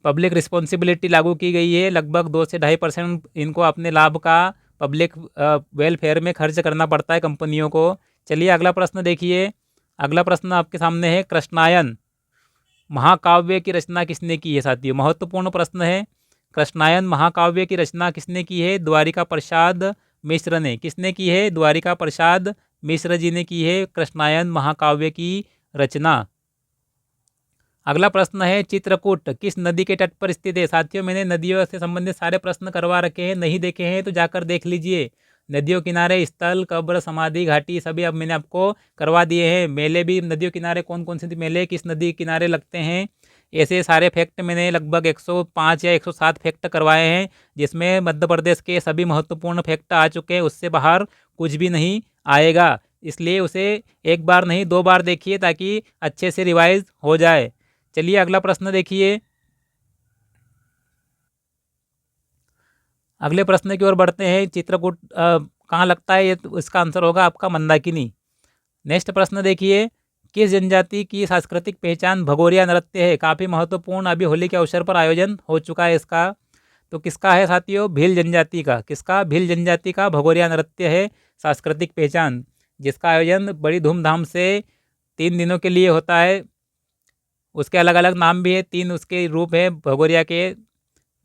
पब्लिक रिस्पॉन्सिबिलिटी लागू की गई है। लगभग 2 से 2.5% इनको अपने लाभ का पब्लिक वेलफेयर में खर्च करना पड़ता है कंपनियों को। चलिए अगला प्रश्न देखिए। अगला प्रश्न आपके सामने है, कृष्णायन महाकाव्य की रचना किसने की है साथियों? महत्वपूर्ण प्रश्न है। कृष्णायन महाकाव्य की रचना किसने की है? द्वारिका प्रसाद मिश्र ने। किसने की है? द्वारिका प्रसाद मिश्र जी ने की है कृष्णायन महाकाव्य की रचना। अगला प्रश्न है, चित्रकूट किस नदी के तट पर स्थित है? साथियों मैंने नदियों से संबंधित सारे प्रश्न करवा रखे हैं, नहीं देखे हैं तो जाकर देख लीजिए। नदियों किनारे स्थल, कब्र, समाधि, घाटी सभी अब मैंने आपको करवा दिए हैं। मेले भी नदियों किनारे कौन कौन से मेले किस नदी किनारे लगते हैं ऐसे सारे फैक्ट मैंने लगभग 105 या 107 फैक्ट करवाए हैं, जिसमें मध्य प्रदेश के सभी महत्वपूर्ण फैक्ट आ चुके हैं। उससे बाहर कुछ भी नहीं आएगा, इसलिए उसे एक बार नहीं 2 बार देखिए ताकि अच्छे से रिवाइज हो जाए। चलिए अगला प्रश्न देखिए। अगले प्रश्न की ओर बढ़ते हैं। चित्रकूट कहाँ लगता है, ये तो इसका आंसर होगा आपका मंदाकिनी। नेक्स्ट प्रश्न देखिए, किस जनजाति की सांस्कृतिक पहचान भगोरिया नृत्य है? काफ़ी महत्वपूर्ण, अभी होली के अवसर पर आयोजन हो चुका है इसका। तो किसका है साथियों? भील जनजाति का। किसका? भील जनजाति का भगोरिया नृत्य है सांस्कृतिक पहचान, जिसका आयोजन बड़ी धूमधाम से 3 दिनों के लिए होता है। उसके अलग अलग नाम भी है, 3 उसके रूप हैं भगोरिया के।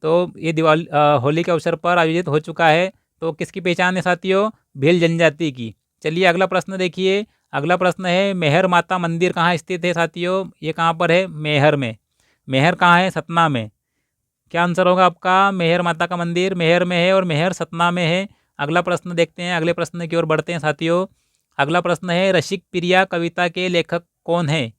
तो ये दिवाली होली के अवसर पर आयोजित हो चुका है। तो किसकी पहचान है साथियों? भील जनजाति की। चलिए अगला प्रश्न देखिए। अगला प्रश्न है, मेहर माता मंदिर कहाँ स्थित है साथियों? ये कहाँ पर है? मेहर में। मेहर कहाँ है? सतना में। क्या आंसर होगा आपका? मेहर माता का मंदिर मेहर में है और मेहर सतना में है। अगला प्रश्न देखते हैं, अगले प्रश्न की ओर बढ़ते हैं साथियों। अगला प्रश्न है, रसिक प्रिया कविता के लेखक कौन है?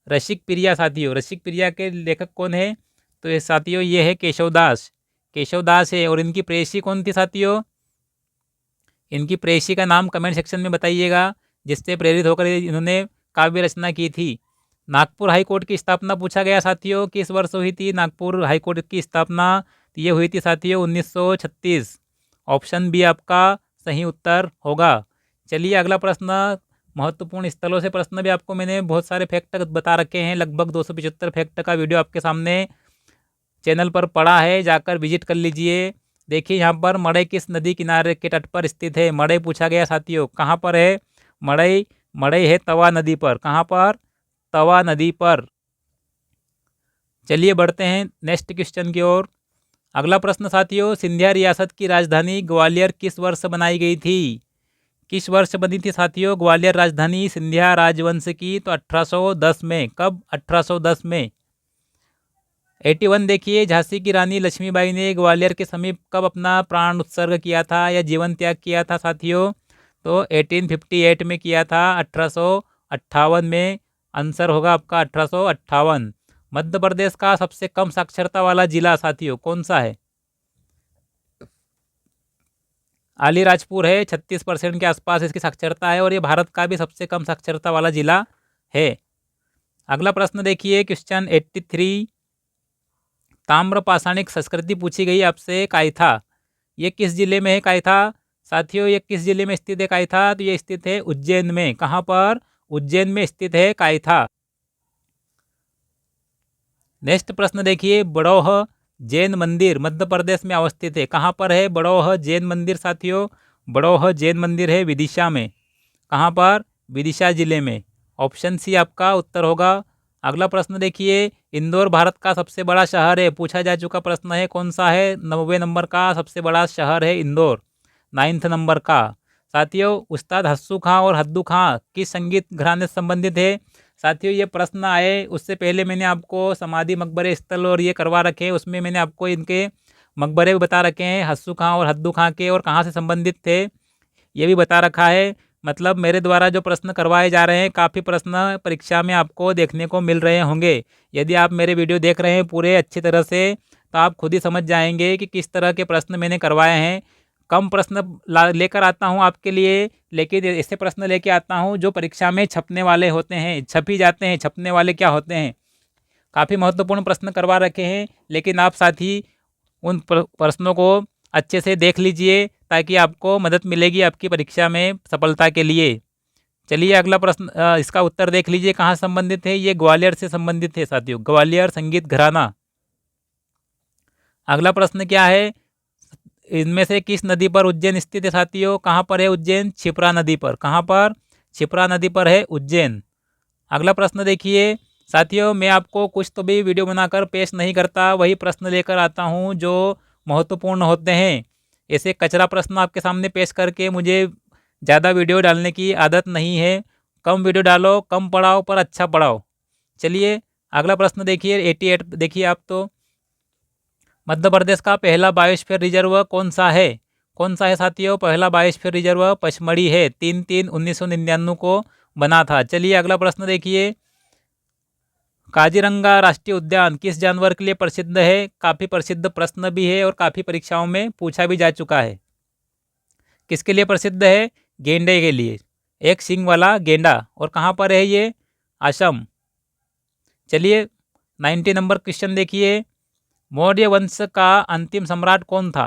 रसिक प्रिया साथियों, रसिक प्रिया के लेखक कौन है? तो ये साथियों ये है केशवदास। केशवदास है। और इनकी प्रेयसी कौन थी साथियों? इनकी प्रेयसी का नाम कमेंट सेक्शन में बताइएगा, जिससे प्रेरित होकर इन्होंने काव्य रचना की थी। नागपुर हाईकोर्ट की स्थापना पूछा गया साथियों, किस वर्ष हुई थी नागपुर हाईकोर्ट की स्थापना? तो ये हुई थी साथियों 1936। ऑप्शन बी आपका सही उत्तर होगा। चलिए अगला प्रश्न, महत्वपूर्ण स्थलों से प्रश्न भी आपको मैंने बहुत सारे फैक्ट बता रखे हैं। लगभग 275 फैक्ट का वीडियो आपके सामने चैनल पर पड़ा है, जाकर विजिट कर लीजिए। देखिए यहाँ पर मड़ई किस नदी किनारे के तट पर स्थित है? मड़ई पूछा गया साथियों, कहाँ पर है मड़ई? मड़ई है तवा नदी पर। कहाँ पर? तवा नदी पर। चलिए बढ़ते हैं नेक्स्ट क्वेश्चन की ओर। अगला प्रश्न साथियों, सिंधिया रियासत की राजधानी ग्वालियर किस वर्ष बनाई गई थी? किस वर्ष बनी थी साथियों ग्वालियर राजधानी सिंधिया राजवंश की? तो 1810 में। कब? 1810 में। 81 देखिए, झांसी की रानी लक्ष्मीबाई ने ग्वालियर के समीप कब अपना प्राण उत्सर्ग किया था या जीवन त्याग किया था साथियों? तो 1858 में किया था, 1858 में। आंसर होगा आपका 1858। मध्य प्रदेश का सबसे कम साक्षरता वाला जिला साथियों कौन सा है? अलीराजपुर है। 36% के आसपास इसकी साक्षरता है और ये भारत का भी सबसे कम साक्षरता वाला जिला है। अगला प्रश्न देखिए, क्वेश्चन 83। ताम्रपाषाणिक संस्कृति पूछी गई आपसे, कायथा। ये किस जिले में है कायथा साथियों? ये किस जिले में स्थित है कायथा? तो ये स्थित है उज्जैन में। कहाँ पर? उज्जैन में स्थित है कायथा। नेक्स्ट प्रश्न देखिए, बड़ौह जैन मंदिर मध्य प्रदेश में अवस्थित है। कहाँ पर है बड़ौह जैन मंदिर साथियों? बड़ौह जैन मंदिर है विदिशा में। कहाँ पर? विदिशा जिले में। ऑप्शन सी आपका उत्तर होगा। अगला प्रश्न देखिए, इंदौर भारत का सबसे बड़ा शहर है। पूछा जा चुका प्रश्न है, कौन सा है? 90 नंबर का सबसे बड़ा शहर है इंदौर, 9th नंबर का। साथियों, उस्ताद हस्सू खां और हद्दू खां किस संगीत घराने से संबंधित है? साथियों ये प्रश्न आए उससे पहले मैंने आपको समाधि मकबरे स्थल और ये करवा रखे हैं, उसमें मैंने आपको इनके मकबरे भी बता रखे हैं, हस्सू खां और हद्दू खां के, और कहाँ से संबंधित थे ये भी बता रखा है। मतलब मेरे द्वारा जो प्रश्न करवाए जा रहे हैं, काफ़ी प्रश्न परीक्षा में आपको देखने को मिल रहे होंगे। यदि आप मेरे वीडियो देख रहे हैं पूरे अच्छी तरह से, तो आप खुद ही समझ जाएंगे कि किस तरह के प्रश्न मैंने करवाए हैं। कम प्रश्न लेकर आता हूं आपके लिए, लेकिन ऐसे प्रश्न लेके आता हूं जो परीक्षा में छपने वाले होते हैं, छप ही जाते हैं। छपने वाले क्या होते हैं, काफ़ी महत्वपूर्ण प्रश्न करवा रखे हैं, लेकिन आप साथ ही उन प्रश्नों को अच्छे से देख लीजिए ताकि आपको मदद मिलेगी आपकी परीक्षा में सफलता के लिए। चलिए अगला प्रश्न, इसका उत्तर देख लीजिए कहाँ संबंधित है। ये ग्वालियर से संबंधित है साथियों, ग्वालियर संगीत घराना। अगला प्रश्न क्या है, इनमें से किस नदी पर उज्जैन स्थित है साथियों? कहाँ पर है उज्जैन? क्षिप्रा नदी पर। कहाँ पर? क्षिप्रा नदी पर है उज्जैन। अगला प्रश्न देखिए साथियों, मैं आपको कुछ तो भी वीडियो बनाकर पेश नहीं करता, वही प्रश्न लेकर आता हूँ जो महत्वपूर्ण होते हैं। ऐसे कचरा प्रश्न आपके सामने पेश करके मुझे ज़्यादा वीडियो डालने की आदत नहीं है। कम वीडियो डालो, कम पढ़ाओ, पर अच्छा पढ़ाओ। चलिए अगला प्रश्न देखिए 88 देखिए आप तो, मध्य प्रदेश का पहला बायोस्फीयर रिजर्व कौन सा है? कौन सा है साथियों पहला बायोस्फीयर रिजर्व? पचमढ़ी है, 3/3/1999 को बना था। चलिए अगला प्रश्न देखिए, काजीरंगा राष्ट्रीय उद्यान किस जानवर के लिए प्रसिद्ध है? काफ़ी प्रसिद्ध प्रश्न भी है और काफ़ी परीक्षाओं में पूछा भी जा चुका है। किसके लिए प्रसिद्ध है? गेंडे के लिए, एक सींग वाला गेंडा। और कहाँ पर है ये? असम। चलिए 90 नंबर क्वेश्चन देखिए, मौर्य वंश का अंतिम सम्राट कौन था?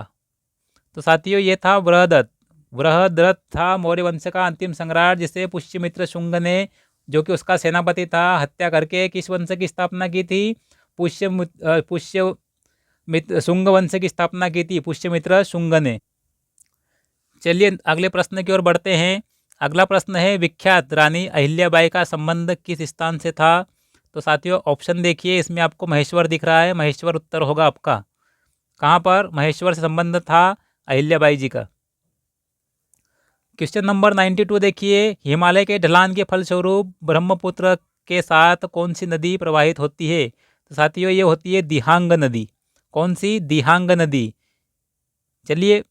तो साथियों ये था बृहदत्त। बृहदत्त था मौर्य वंश का अंतिम सम्राट, जिसे पुष्यमित्र शुंग ने, जो कि उसका सेनापति था, हत्या करके किस वंश की स्थापना की थी? पुष्यमित्र शुंग वंश की स्थापना की थी पुष्यमित्र शुंग ने। चलिए अगले प्रश्न की ओर बढ़ते हैं। अगला प्रश्न है, विख्यात रानी अहिल्याबाई का संबंध किस स्थान से था? तो साथियों ऑप्शन देखिए, इसमें आपको महेश्वर दिख रहा है, महेश्वर उत्तर होगा आपका। कहाँ पर महेश्वर से संबंध था अहिल्याबाई जी का। क्वेश्चन नंबर 92 देखिए, हिमालय के ढलान के फलस्वरूप ब्रह्मपुत्र के साथ कौन सी नदी प्रवाहित होती है? तो साथियों ये होती है दिहांग नदी। कौन सी? दिहांग नदी। चलिए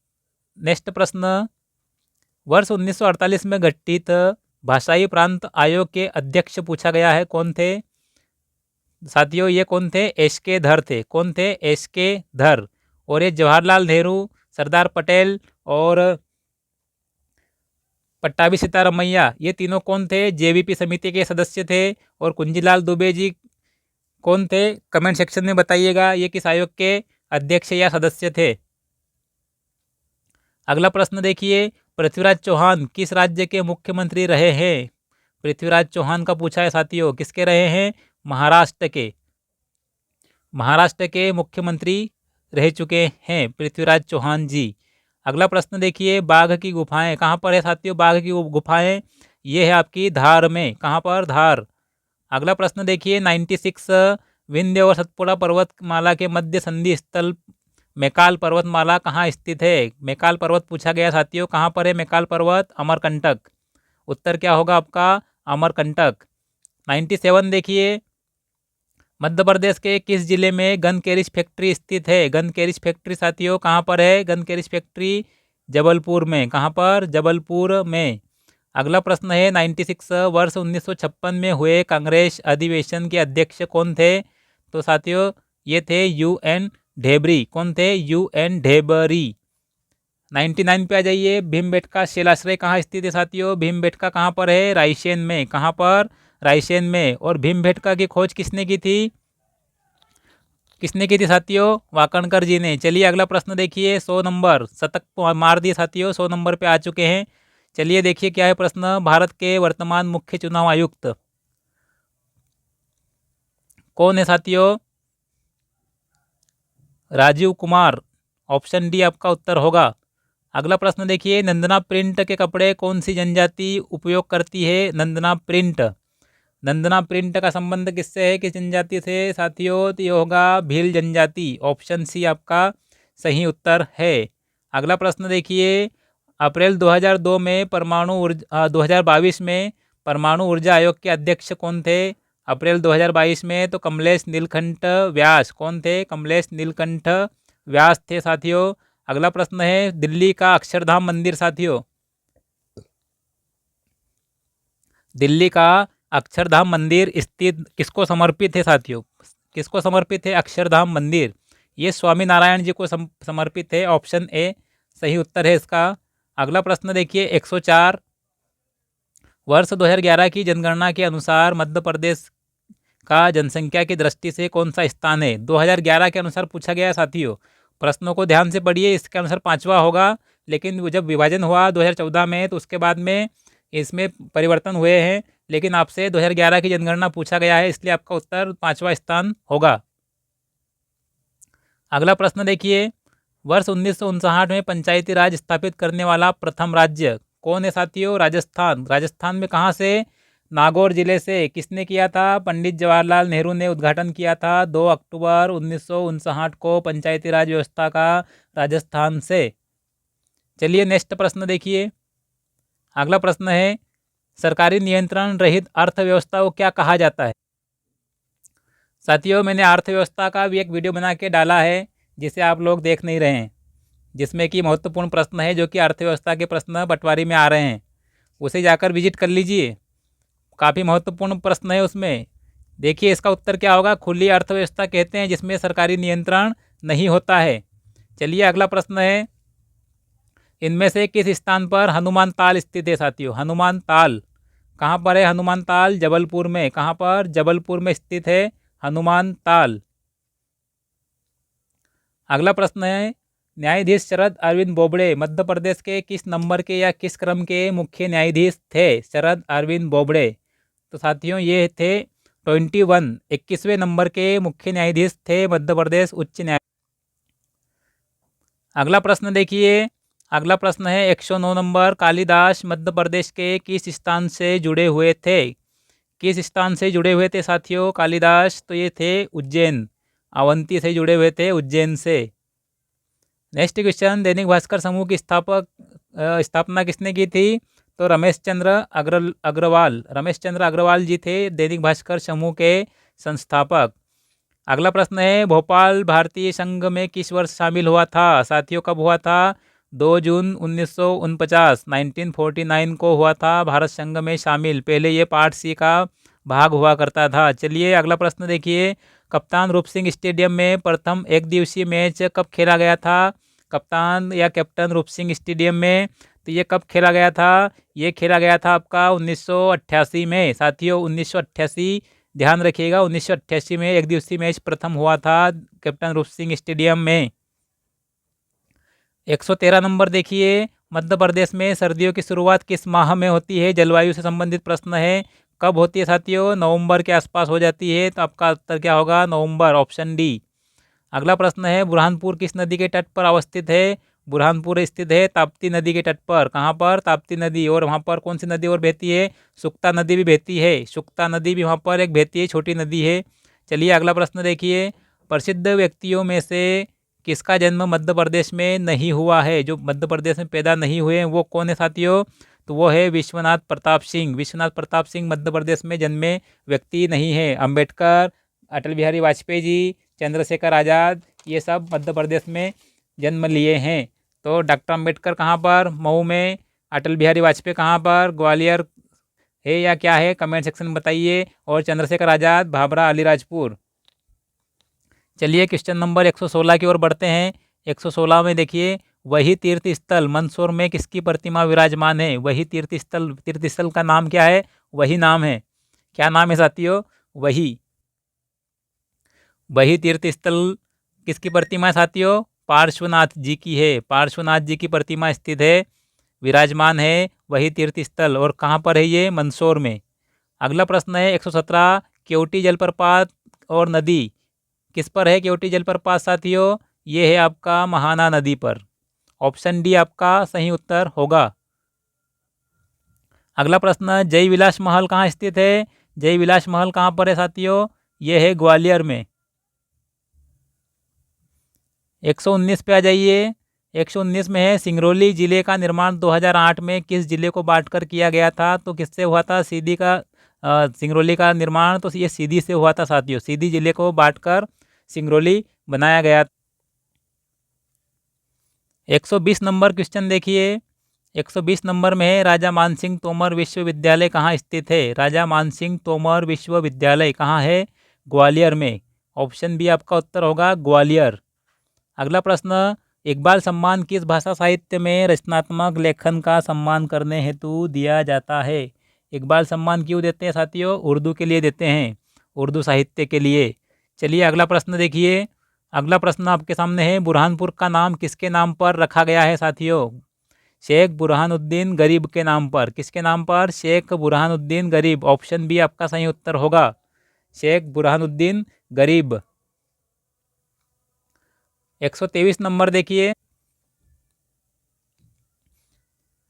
नेक्स्ट प्रश्न, वर्ष 1948 में गठित भाषाई प्रांत आयोग के अध्यक्ष पूछा गया है, कौन थे? साथियों ये कौन थे? एस के धर थे। कौन थे? एस के धर। और ये जवाहरलाल नेहरू, सरदार पटेल और पट्टाभी सीतारमैया, ये तीनों कौन थे? जेवीपी समिति के सदस्य थे। और कुंजीलाल दुबे जी कौन थे? कमेंट सेक्शन में बताइएगा ये किस आयोग के अध्यक्ष या सदस्य थे। अगला प्रश्न देखिए, पृथ्वीराज चौहान किस राज्य के मुख्यमंत्री रहे हैं? पृथ्वीराज चौहान का पूछा है साथियों, किसके रहे हैं? महाराष्ट्र के। महाराष्ट्र के मुख्यमंत्री रह चुके हैं पृथ्वीराज चौहान जी। अगला प्रश्न देखिए, बाघ की गुफाएं कहाँ पर है साथियों? बाघ की गुफाएं ये है आपकी धार में। कहाँ पर? धार। अगला प्रश्न देखिए 96, विंध्य और सतपुड़ा पर्वतमाला के मध्य संधि स्थल मैकाल पर्वतमाला कहाँ स्थित है? मैकाल पर्वत पूछा गया साथियों, कहाँ पर है मैकाल पर्वत? अमरकंटक। उत्तर क्या होगा आपका? अमरकंटक। 97 देखिए, मध्य प्रदेश के किस जिले में गन कैरिज फैक्ट्री स्थित है? गन कैरिज फैक्ट्री साथियों कहाँ पर है? गन कैरिज फैक्ट्री जबलपुर में। कहाँ पर? जबलपुर में। अगला प्रश्न है 96, वर्ष 1956 में हुए कांग्रेस अधिवेशन के अध्यक्ष कौन थे? तो साथियों ये थे UN ढेबरी। कौन थे? UN ढेबरी। 99 पे आ जाइए, भीमबेटका शिलाश्रय कहाँ स्थित है साथियों? भीमबेटका कहाँ पर है? रायसेन में। कहाँ पर? रायसेन में। और भीमबेटका की खोज किसने की थी? किसने की थी साथियों? वाकणकर जी ने। चलिए अगला प्रश्न देखिए, 100 नंबर, शतक मार दिए साथियों, 100 नंबर पे आ चुके हैं। चलिए देखिए क्या है प्रश्न, भारत के वर्तमान मुख्य चुनाव आयुक्त कौन है साथियों? राजीव कुमार। ऑप्शन डी आपका उत्तर होगा। अगला प्रश्न देखिए, नंदना प्रिंट के कपड़े कौन सी जनजाति उपयोग करती है? नंदना प्रिंट। नंदना प्रिंट का संबंध किससे है? किस जनजाति से साथियों? तो ये होगा भील जनजाति। ऑप्शन सी आपका सही उत्तर है। अगला प्रश्न देखिए, अप्रैल 2002 में 2022 में परमाणु ऊर्जा आयोग के अध्यक्ष कौन थे? अप्रैल 2022 में तो कमलेश नीलकंठ व्यास। कौन थे? कमलेश नीलकंठ व्यास थे साथियों। अगला प्रश्न है, दिल्ली का अक्षरधाम मंदिर साथियों, दिल्ली का अक्षरधाम मंदिर स्थित किसको समर्पित है साथियों? किसको समर्पित है अक्षरधाम मंदिर? ये स्वामी नारायण जी को समर्पित है। ऑप्शन ए सही उत्तर है इसका। अगला प्रश्न देखिए 104, वर्ष 2011 की जनगणना के अनुसार मध्य प्रदेश का जनसंख्या की दृष्टि से कौन सा स्थान है? 2011 के अनुसार पूछा गया है साथियों, प्रश्नों को ध्यान से पढ़िए, इसके अनुसार 5वां होगा। लेकिन जब विभाजन हुआ 2014 में तो उसके बाद में इसमें परिवर्तन हुए हैं, लेकिन आपसे 2011 की जनगणना पूछा गया है, इसलिए आपका उत्तर 5वां स्थान होगा। अगला प्रश्न देखिए, वर्ष 1959 में पंचायती राज स्थापित करने वाला प्रथम राज्य कौन है साथियों? राजस्थान। राजस्थान में कहाँ से? नागौर जिले से। किसने किया था? पंडित जवाहरलाल नेहरू ने उद्घाटन किया था 2 अक्टूबर 1959 को पंचायती राज व्यवस्था का राजस्थान से। चलिए नेक्स्ट प्रश्न देखिए। अगला प्रश्न है, सरकारी नियंत्रण रहित अर्थव्यवस्था को क्या कहा जाता है? साथियों मैंने अर्थव्यवस्था का भी एक वीडियो बना के डाला है, जिसे आप लोग देख नहीं रहे हैं, जिसमें कि महत्वपूर्ण प्रश्न है जो कि अर्थव्यवस्था के प्रश्न पटवारी में आ रहे हैं, उसे जाकर विजिट कर लीजिए। काफ़ी महत्वपूर्ण प्रश्न है उसमें, देखिए इसका उत्तर क्या होगा, खुली अर्थव्यवस्था कहते हैं जिसमें सरकारी नियंत्रण नहीं होता है। चलिए अगला प्रश्न है, इनमें से किस स्थान पर हनुमान ताल स्थित है साथियों? हनुमान ताल कहाँ पर है? हनुमान ताल जबलपुर में। कहाँ पर? जबलपुर में स्थित है हनुमान ताल। अगला प्रश्न है, न्यायाधीश शरद अरविंद बोबड़े मध्य प्रदेश के किस नंबर के या किस क्रम के मुख्य न्यायाधीश थे? शरद अरविंद बोबड़े, तो साथियों ये थे 21 21वें नंबर के मुख्य न्यायाधीश थे मध्य प्रदेश उच्च न्यायालय। अगला प्रश्न देखिए, अगला प्रश्न है 109 नंबर, कालिदास मध्य प्रदेश के किस स्थान से जुड़े हुए थे? किस स्थान से जुड़े हुए थे साथियों कालिदास? तो ये थे उज्जैन, अवंती से जुड़े हुए थे, उज्जैन से। नेक्स्ट क्वेश्चन, दैनिक भास्कर समूह की स्थापना किसने की थी? तो रमेश चंद्र अग्रवाल, रमेश चंद्र अग्रवाल जी थे दैनिक भास्कर समूह के संस्थापक। अगला प्रश्न है, भोपाल भारतीय संघ में किस वर्ष शामिल हुआ था? साथियों कब हुआ था? 2 जून 1949 1949 को हुआ था भारत संघ में शामिल। पहले ये पार्ट सी का भाग हुआ करता था। चलिए अगला प्रश्न देखिए, कप्तान रूप सिंह स्टेडियम में प्रथम एक दिवसीय मैच कब खेला गया था? कप्तान या कैप्टन रूप सिंह स्टेडियम में, तो ये कब खेला गया था? ये खेला गया था आपका 1988 में साथियों, 1988। ध्यान रखिएगा 1988 में एक दिवसीय मैच प्रथम हुआ था कैप्टन रूप सिंह स्टेडियम में। 113 नंबर देखिए, मध्य प्रदेश में सर्दियों की शुरुआत किस माह में होती है? जलवायु से संबंधित प्रश्न है। कब होती है साथियों? नवंबर के आसपास हो जाती है, तो आपका उत्तर क्या होगा? नवंबर, ऑप्शन डी। अगला प्रश्न है, बुरहानपुर किस नदी के तट पर अवस्थित है? बुरहानपुर स्थित है ताप्ती नदी के तट पर। कहाँ पर? ताप्ती नदी। और वहाँ पर कौन सी नदी और बहती है? सुक्ता नदी भी बहती है, सुक्ता नदी भी वहाँ पर एक बहती है, छोटी नदी है। चलिए अगला प्रश्न देखिए, प्रसिद्ध व्यक्तियों में से किसका जन्म मध्य प्रदेश में नहीं हुआ है? जो मध्य प्रदेश में पैदा नहीं हुए हैं वो कौन है साथियों? तो वो है विश्वनाथ प्रताप सिंह। विश्वनाथ प्रताप सिंह मध्य प्रदेश में जन्मे व्यक्ति नहीं है। अंबेडकर, अटल बिहारी वाजपेयी जी, चंद्रशेखर आज़ाद, ये सब मध्य प्रदेश में जन्म लिए हैं। तो डॉक्टर अंबेडकर कहाँ पर? मऊ में। अटल बिहारी वाजपेयी कहाँ पर? ग्वालियर है या क्या है? कमेंट सेक्शन में बताइए। और चंद्रशेखर आज़ाद भाभरा अलीराजपुर। चलिए क्वेश्चन नंबर 116 की ओर बढ़ते हैं। 116 में देखिए, वही तीर्थ स्थल मंदसौर में किसकी प्रतिमा विराजमान है? वही तीर्थ स्थल का नाम क्या है? वही नाम है। क्या नाम है साथियों? वही तीर्थ स्थल किसकी प्रतिमा है साथियों? पार्श्वनाथ जी की है। पार्श्वनाथ जी की प्रतिमा स्थित है, विराजमान है वही तीर्थ स्थल। और कहाँ पर है ये? मंदसौर में। अगला प्रश्न है 117, केवटी जलप्रपात और नदी किस पर है? केवटी जलप्रपात साथियों, ये है आपका महाना नदी पर। ऑप्शन डी आपका सही उत्तर होगा। अगला प्रश्न, जय विलास महल कहाँ स्थित है? जय विलास महल कहाँ पर है साथियों? ये है ग्वालियर में। 119 पे आ जाइए। 119 में है, सिंगरौली जिले का निर्माण 2008 में किस जिले को बांटकर किया गया था? तो किससे हुआ था? सीधी का सिंगरौली का निर्माण तो ये सीधी से हुआ था साथियों। सीधी जिले को बांटकर सिंगरौली बनाया गया। 120 नंबर क्वेश्चन देखिए। 120 नंबर में है, राजा मानसिंह तोमर विश्वविद्यालय कहाँ स्थित है? राजा मानसिंह तोमर विश्वविद्यालय कहाँ है? ग्वालियर में। ऑप्शन बी आपका उत्तर होगा ग्वालियर। अगला प्रश्न, इकबाल सम्मान किस भाषा साहित्य में रचनात्मक लेखन का सम्मान करने हेतु दिया जाता है? इकबाल सम्मान क्यों देते हैं साथियों? उर्दू के लिए देते हैं, उर्दू साहित्य के लिए। चलिए अगला प्रश्न देखिए। अगला प्रश्न आपके सामने है, बुरहानपुर का नाम किसके नाम पर रखा गया है साथियों? शेख बुरहानुद्दीन गरीब के नाम पर। किसके नाम पर? शेख बुरहानुद्दीन गरीब। ऑप्शन बी आपका सही उत्तर होगा, शेख बुरहानुद्दीन गरीब। 123 नंबर देखिए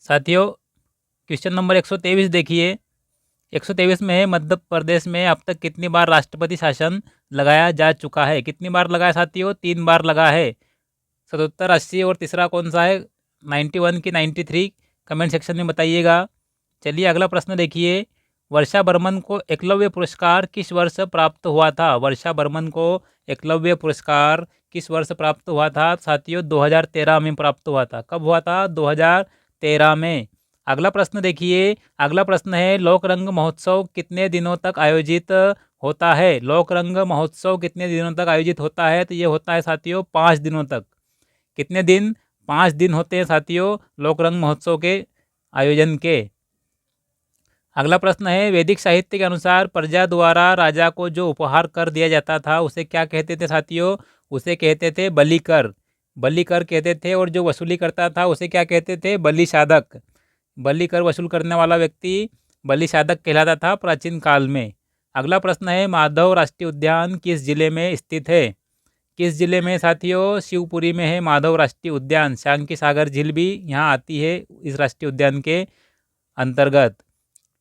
साथियों, क्वेश्चन नंबर 123 देखिए। 123 में है, मध्य प्रदेश में अब तक कितनी बार राष्ट्रपति शासन लगाया जा चुका है? कितनी बार लगा है साथियों? 3 बार लगा है। 77, 80 और तीसरा कौन सा है? 91 की 93? कमेंट सेक्शन में बताइएगा। चलिए अगला प्रश्न देखिए, वर्षा बर्मन को एकलव्य पुरस्कार किस वर्ष प्राप्त हुआ था? वर्षा बर्मन को एकलव्य पुरस्कार किस वर्ष प्राप्त हुआ था साथियों? 2013 में प्राप्त हुआ था। कब हुआ था? 2013 में। अगला प्रश्न देखिए। अगला प्रश्न है, लोक रंग महोत्सव कितने दिनों तक आयोजित होता है। लोक रंग महोत्सव कितने दिनों तक आयोजित होता है? तो ये होता है साथियों 5 दिनों तक। कितने दिन? 5 दिन होते हैं साथियों लोक रंग महोत्सव के आयोजन के। अगला प्रश्न है, वैदिक साहित्य के अनुसार प्रजा द्वारा राजा को जो उपहार कर दिया जाता था उसे क्या कहते थे साथियों? उसे कहते थे बलि कर। बलि कर कहते थे। और जो वसूली करता था उसे क्या कहते थे? बलि साधक। बलि कर वसूल करने वाला व्यक्ति बलि साधक कहलाता था प्राचीन काल में। अगला प्रश्न है, माधव राष्ट्रीय उद्यान किस जिले में स्थित है? किस जिले में साथियों? शिवपुरी में है माधव राष्ट्रीय उद्यान। शांति सागर झील भी यहाँ आती है इस राष्ट्रीय उद्यान के अंतर्गत।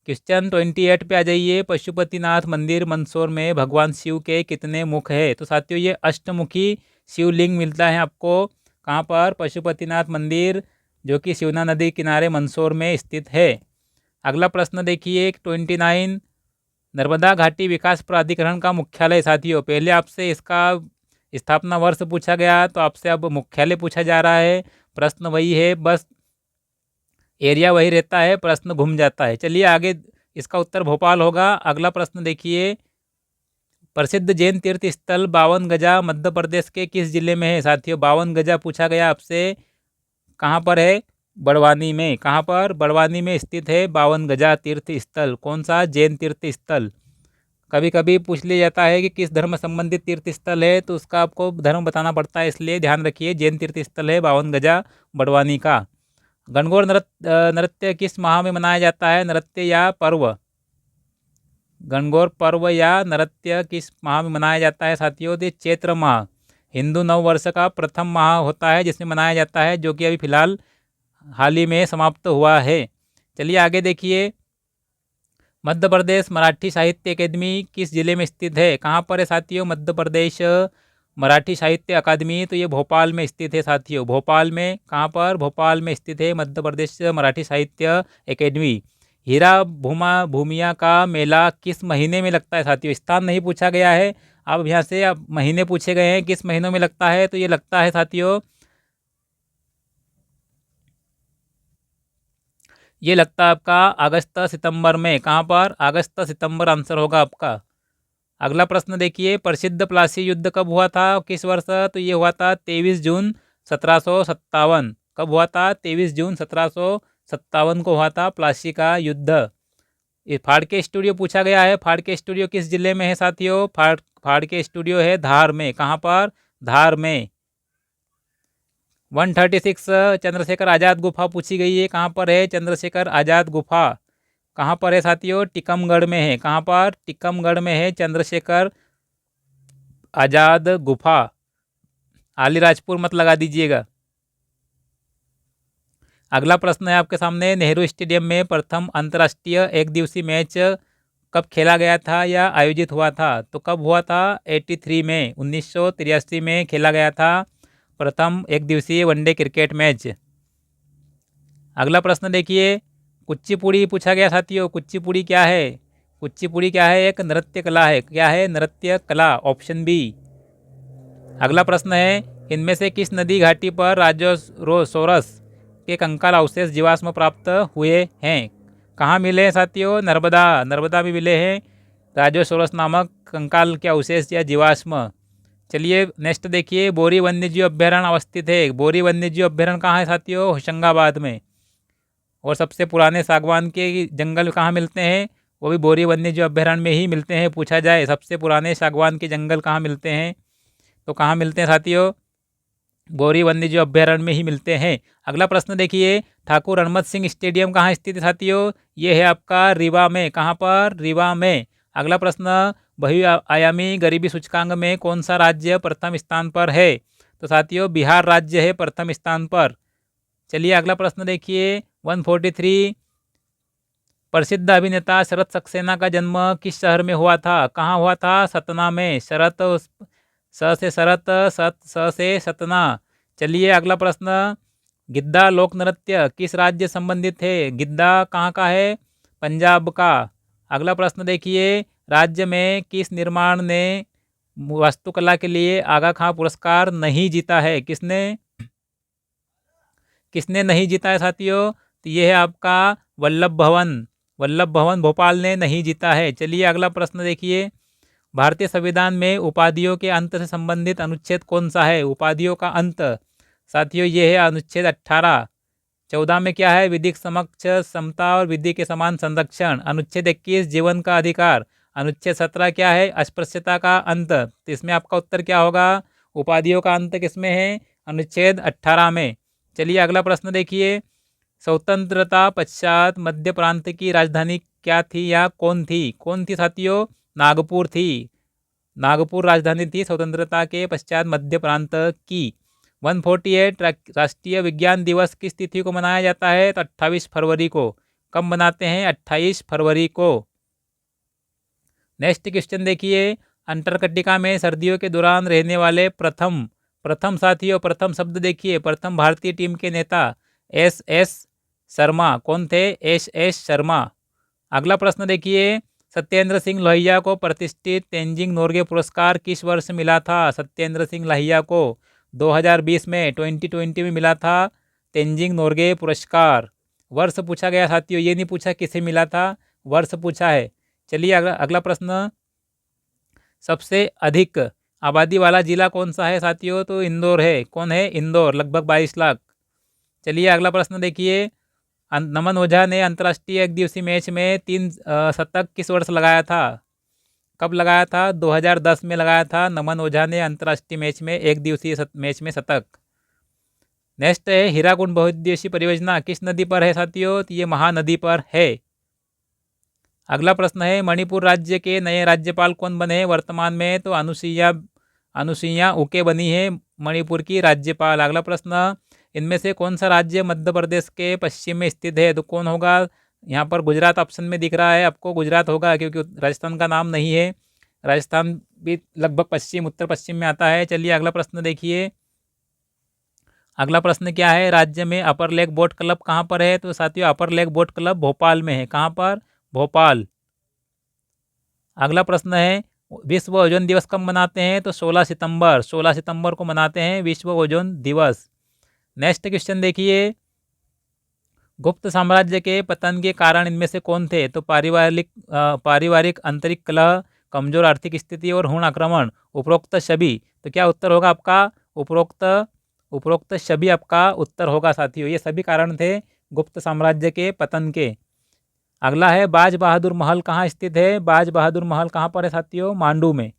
क्वेश्चन 28 पे आ जाइए। पशुपतिनाथ मंदिर मंदसौर में भगवान शिव के कितने मुख है? तो साथियों ये अष्टमुखी शिवलिंग मिलता है आपको। कहाँ पर? पशुपतिनाथ मंदिर, जो कि शिवना नदी किनारे मंदसौर में स्थित है। अगला प्रश्न देखिए 29, नर्मदा घाटी विकास प्राधिकरण का मुख्यालय साथियों। पहले आपसे इसका स्थापना वर्ष पूछा गया, तो आपसे अब मुख्यालय पूछा जा रहा है। प्रश्न वही है, बस एरिया वही रहता है, प्रश्न घूम जाता है। चलिए आगे, इसका उत्तर भोपाल होगा। अगला प्रश्न देखिए, प्रसिद्ध जैन तीर्थ स्थल 52 गजा मध्य प्रदेश के किस जिले में है साथियों? 52 गजा पूछा गया आपसे, कहाँ पर है? बड़वानी में। कहाँ पर? बड़वानी में स्थित है 52 गजा तीर्थ स्थल। कौन सा? जैन तीर्थ स्थल। कभी कभी पूछ लिया जाता है कि किस धर्म संबंधित तीर्थ स्थल है, तो उसका आपको धर्म बताना पड़ता है, इसलिए ध्यान रखिए जैन तीर्थ स्थल है 52 गजा बड़वानी का। गणगौर नृत्य किस माह में मनाया जाता है? नृत्य या पर्व? गणगौर पर्व या नृत्य किस माह में मनाया जाता है साथियों? तो चैत्र माह हिंदू नव वर्ष का प्रथम माह होता है जिसमें मनाया जाता है, जो कि अभी फिलहाल हाल ही में समाप्त हुआ है। चलिए आगे देखिए, मध्य प्रदेश मराठी साहित्य अकेदमी किस जिले में स्थित है? कहाँ पर है साथियों? मध्य प्रदेश मराठी साहित्य अकादमी, तो ये भोपाल में स्थित है साथियों। भोपाल में। कहाँ पर? भोपाल में स्थित है मध्य प्रदेश मराठी साहित्य अकेदमी। हीरा भूमिया का मेला किस महीने में लगता है साथियों? स्थान नहीं पूछा गया है, अब यहाँ से अब महीने पूछे गए हैं, किस महीनों में लगता है? तो ये लगता है साथियों, ये लगता है आपका अगस्त सितंबर में। कहाँ पर? अगस्त सितंबर आंसर होगा आपका। अगला प्रश्न देखिए, प्रसिद्ध प्लासी युद्ध कब हुआ था? किस वर्ष? तो ये हुआ था 23 जून 1757। कब हुआ था? 23 जून 1757 को हुआ था प्लासी का युद्ध। ये फाड़के स्टूडियो पूछा गया है। फाड़के स्टूडियो किस जिले में है साथियों? फाड़के स्टूडियो है धार में। कहाँ पर? धार में। 136 चंद्रशेखर आज़ाद गुफा पूछी गई है। कहाँ पर है चंद्रशेखर आज़ाद गुफा? कहाँ पर है साथियों? टीकमगढ़ में है। कहाँ पर? टीकमगढ़ में है चंद्रशेखर आज़ाद गुफा। अलीराजपुर मत लगा दीजिएगा। अगला प्रश्न है आपके सामने, नेहरू स्टेडियम में प्रथम अंतर्राष्ट्रीय एक दिवसीय मैच कब खेला गया था या आयोजित हुआ था? तो कब हुआ था? 83 में, 1983 में खेला गया था प्रथम एक दिवसीय वनडे क्रिकेट मैच। अगला प्रश्न देखिए, कुचिपुड़ी पूछा गया साथियों। कुचिपुड़ी क्या है? कुचिपुड़ी क्या है? एक नृत्य कला है। क्या है? नृत्य कला, ऑप्शन बी। अगला प्रश्न है, इनमें से किस नदी घाटी पर राजोसोरस के कंकाल अवशेष जीवाश्म प्राप्त हुए हैं? कहाँ मिले हैं साथियों? नर्मदा। नर्मदा में मिले हैं राजोसोरस नामक कंकाल के अवशेष या जीवाश्म। चलिए नेक्स्ट देखिए, बोरी वन्यजीव अभ्यारण्य अवस्थित है। बोरी वन्यजीव अभ्यारण्य कहाँ है साथियों? होशंगाबाद में। और सबसे पुराने सागवान के जंगल कहाँ मिलते हैं? वो भी बोरी वन्यजीव अभ्यारण्य में ही मिलते हैं। पूछा जाए सबसे पुराने सागवान के जंगल कहाँ मिलते हैं, तो कहाँ मिलते हैं साथियों? बोरी वन्यजीव अभ्यारण्य में ही मिलते हैं। अगला प्रश्न देखिए, ठाकुर हरमत सिंह स्टेडियम कहाँ स्थित है साथियों? ये है आपका रीवा में। कहाँ पर? रीवा में। अगला प्रश्न, बहुआयामी गरीबी सूचकांक में कौन सा राज्य प्रथम स्थान पर है? तो साथियों बिहार राज्य है प्रथम स्थान पर। चलिए अगला प्रश्न देखिए, 143, प्रसिद्ध अभिनेता शरत सक्सेना का जन्म किस शहर में हुआ था? कहाँ हुआ था? सतना में। शरत, स से शरत, स से सतना। चलिए अगला प्रश्न, गिद्दा लोक नृत्य किस राज्य संबंधित है? गिद्दा कहाँ का है? पंजाब का। अगला प्रश्न देखिए, राज्य में किस निर्माण ने वास्तुकला के लिए आगा खां पुरस्कार नहीं जीता है? किसने किसने नहीं जीता है साथियों? तो ये है आपका वल्लभ भवन। वल्लभ भवन भोपाल ने नहीं जीता है। चलिए अगला प्रश्न देखिए, भारतीय संविधान में उपाधियों के अंत से संबंधित अनुच्छेद कौन सा है? उपाधियों का अंत साथियों ये है अनुच्छेद 18। 14 में क्या है? विधिक समक्ष समता और विधि के समान संरक्षण। अनुच्छेद 21 जीवन का अधिकार। अनुच्छेद 17 क्या है? अस्पृश्यता का अंत। तो इसमें आपका उत्तर क्या होगा? उपाधियों का अंत किसमें है? अनुच्छेद 18 में। चलिए अगला प्रश्न देखिए। स्वतंत्रता पश्चात मध्य प्रांत की राजधानी क्या थी या कौन थी? कौन थी साथियों? नागपुर थी। नागपुर राजधानी थी स्वतंत्रता के पश्चात मध्य प्रांत की। 148 राष्ट्रीय विज्ञान दिवस किस तिथि को मनाया जाता है? तो 28 फरवरी को। कब मनाते हैं? 28 फरवरी को। नेक्स्ट क्वेश्चन देखिए। अंटार्कटिका में सर्दियों के दौरान रहने वाले प्रथम साथियों, प्रथम शब्द देखिए। प्रथम भारतीय टीम के नेता एस शर्मा। कौन थे? एस शर्मा। अगला प्रश्न देखिए। सत्येंद्र सिंह लोहिया को प्रतिष्ठित तेंजिंग नोर्गे पुरस्कार किस वर्ष मिला था? सत्येंद्र सिंह लोहिया को 2020 में 2020 में मिला था तेंजिंग नोर्गे पुरस्कार। वर्ष पूछा गया साथियों, ये नहीं पूछा किसे मिला था, वर्ष पूछा है। चलिए अगला प्रश्न। सबसे अधिक आबादी वाला जिला कौन सा है साथियों? तो इंदौर है। कौन है? इंदौर, लगभग 22 लाख। चलिए अगला प्रश्न देखिए। नमन ओझा ने अंतर्राष्ट्रीय एक दिवसीय मैच में 3 शतक किस वर्ष लगाया था? कब लगाया था? 2010 में लगाया था नमन ओझा ने अंतर्राष्ट्रीय मैच में एक दिवसीय मैच में शतक। नेक्स्ट है हीराकुंड बहुउद्देशीय परियोजना किस नदी पर है साथियों? तो ये महानदी पर है। अगला प्रश्न है मणिपुर राज्य के नए राज्यपाल कौन बने हैं वर्तमान में? तो अनुसुईया उके बनी है मणिपुर की राज्यपाल। अगला प्रश्न। इनमें से कौन सा राज्य मध्य प्रदेश के पश्चिम में स्थित है? तो कौन होगा? यहाँ पर गुजरात ऑप्शन में दिख रहा है आपको, गुजरात होगा क्योंकि राजस्थान का नाम नहीं है। राजस्थान भी लगभग पश्चिम उत्तर पश्चिम में आता है। चलिए अगला प्रश्न देखिए। अगला प्रश्न क्या है? राज्य में अपर लेक बोट क्लब कहाँ पर है? तो साथियों अपर लेक बोट क्लब भोपाल में है। कहाँ पर? भोपाल। अगला प्रश्न है विश्व ओजोन दिवस कब मनाते हैं? तो 16 सितंबर को मनाते हैं विश्व ओजोन दिवस। नेक्स्ट क्वेश्चन देखिए। गुप्त साम्राज्य के पतन के कारण इनमें से कौन थे? तो पारिवारिक आंतरिक कलह, कमजोर आर्थिक स्थिति और हुण आक्रमण। उपरोक्त सभी। तो क्या उत्तर होगा आपका? उपरोक्त सभी आपका उत्तर होगा साथियों। ये सभी कारण थे गुप्त साम्राज्य के पतन के। अगला है बाज बहादुर महल कहाँ स्थित है? बाज बहादुर महल कहाँ पर है साथियों? मांडू में।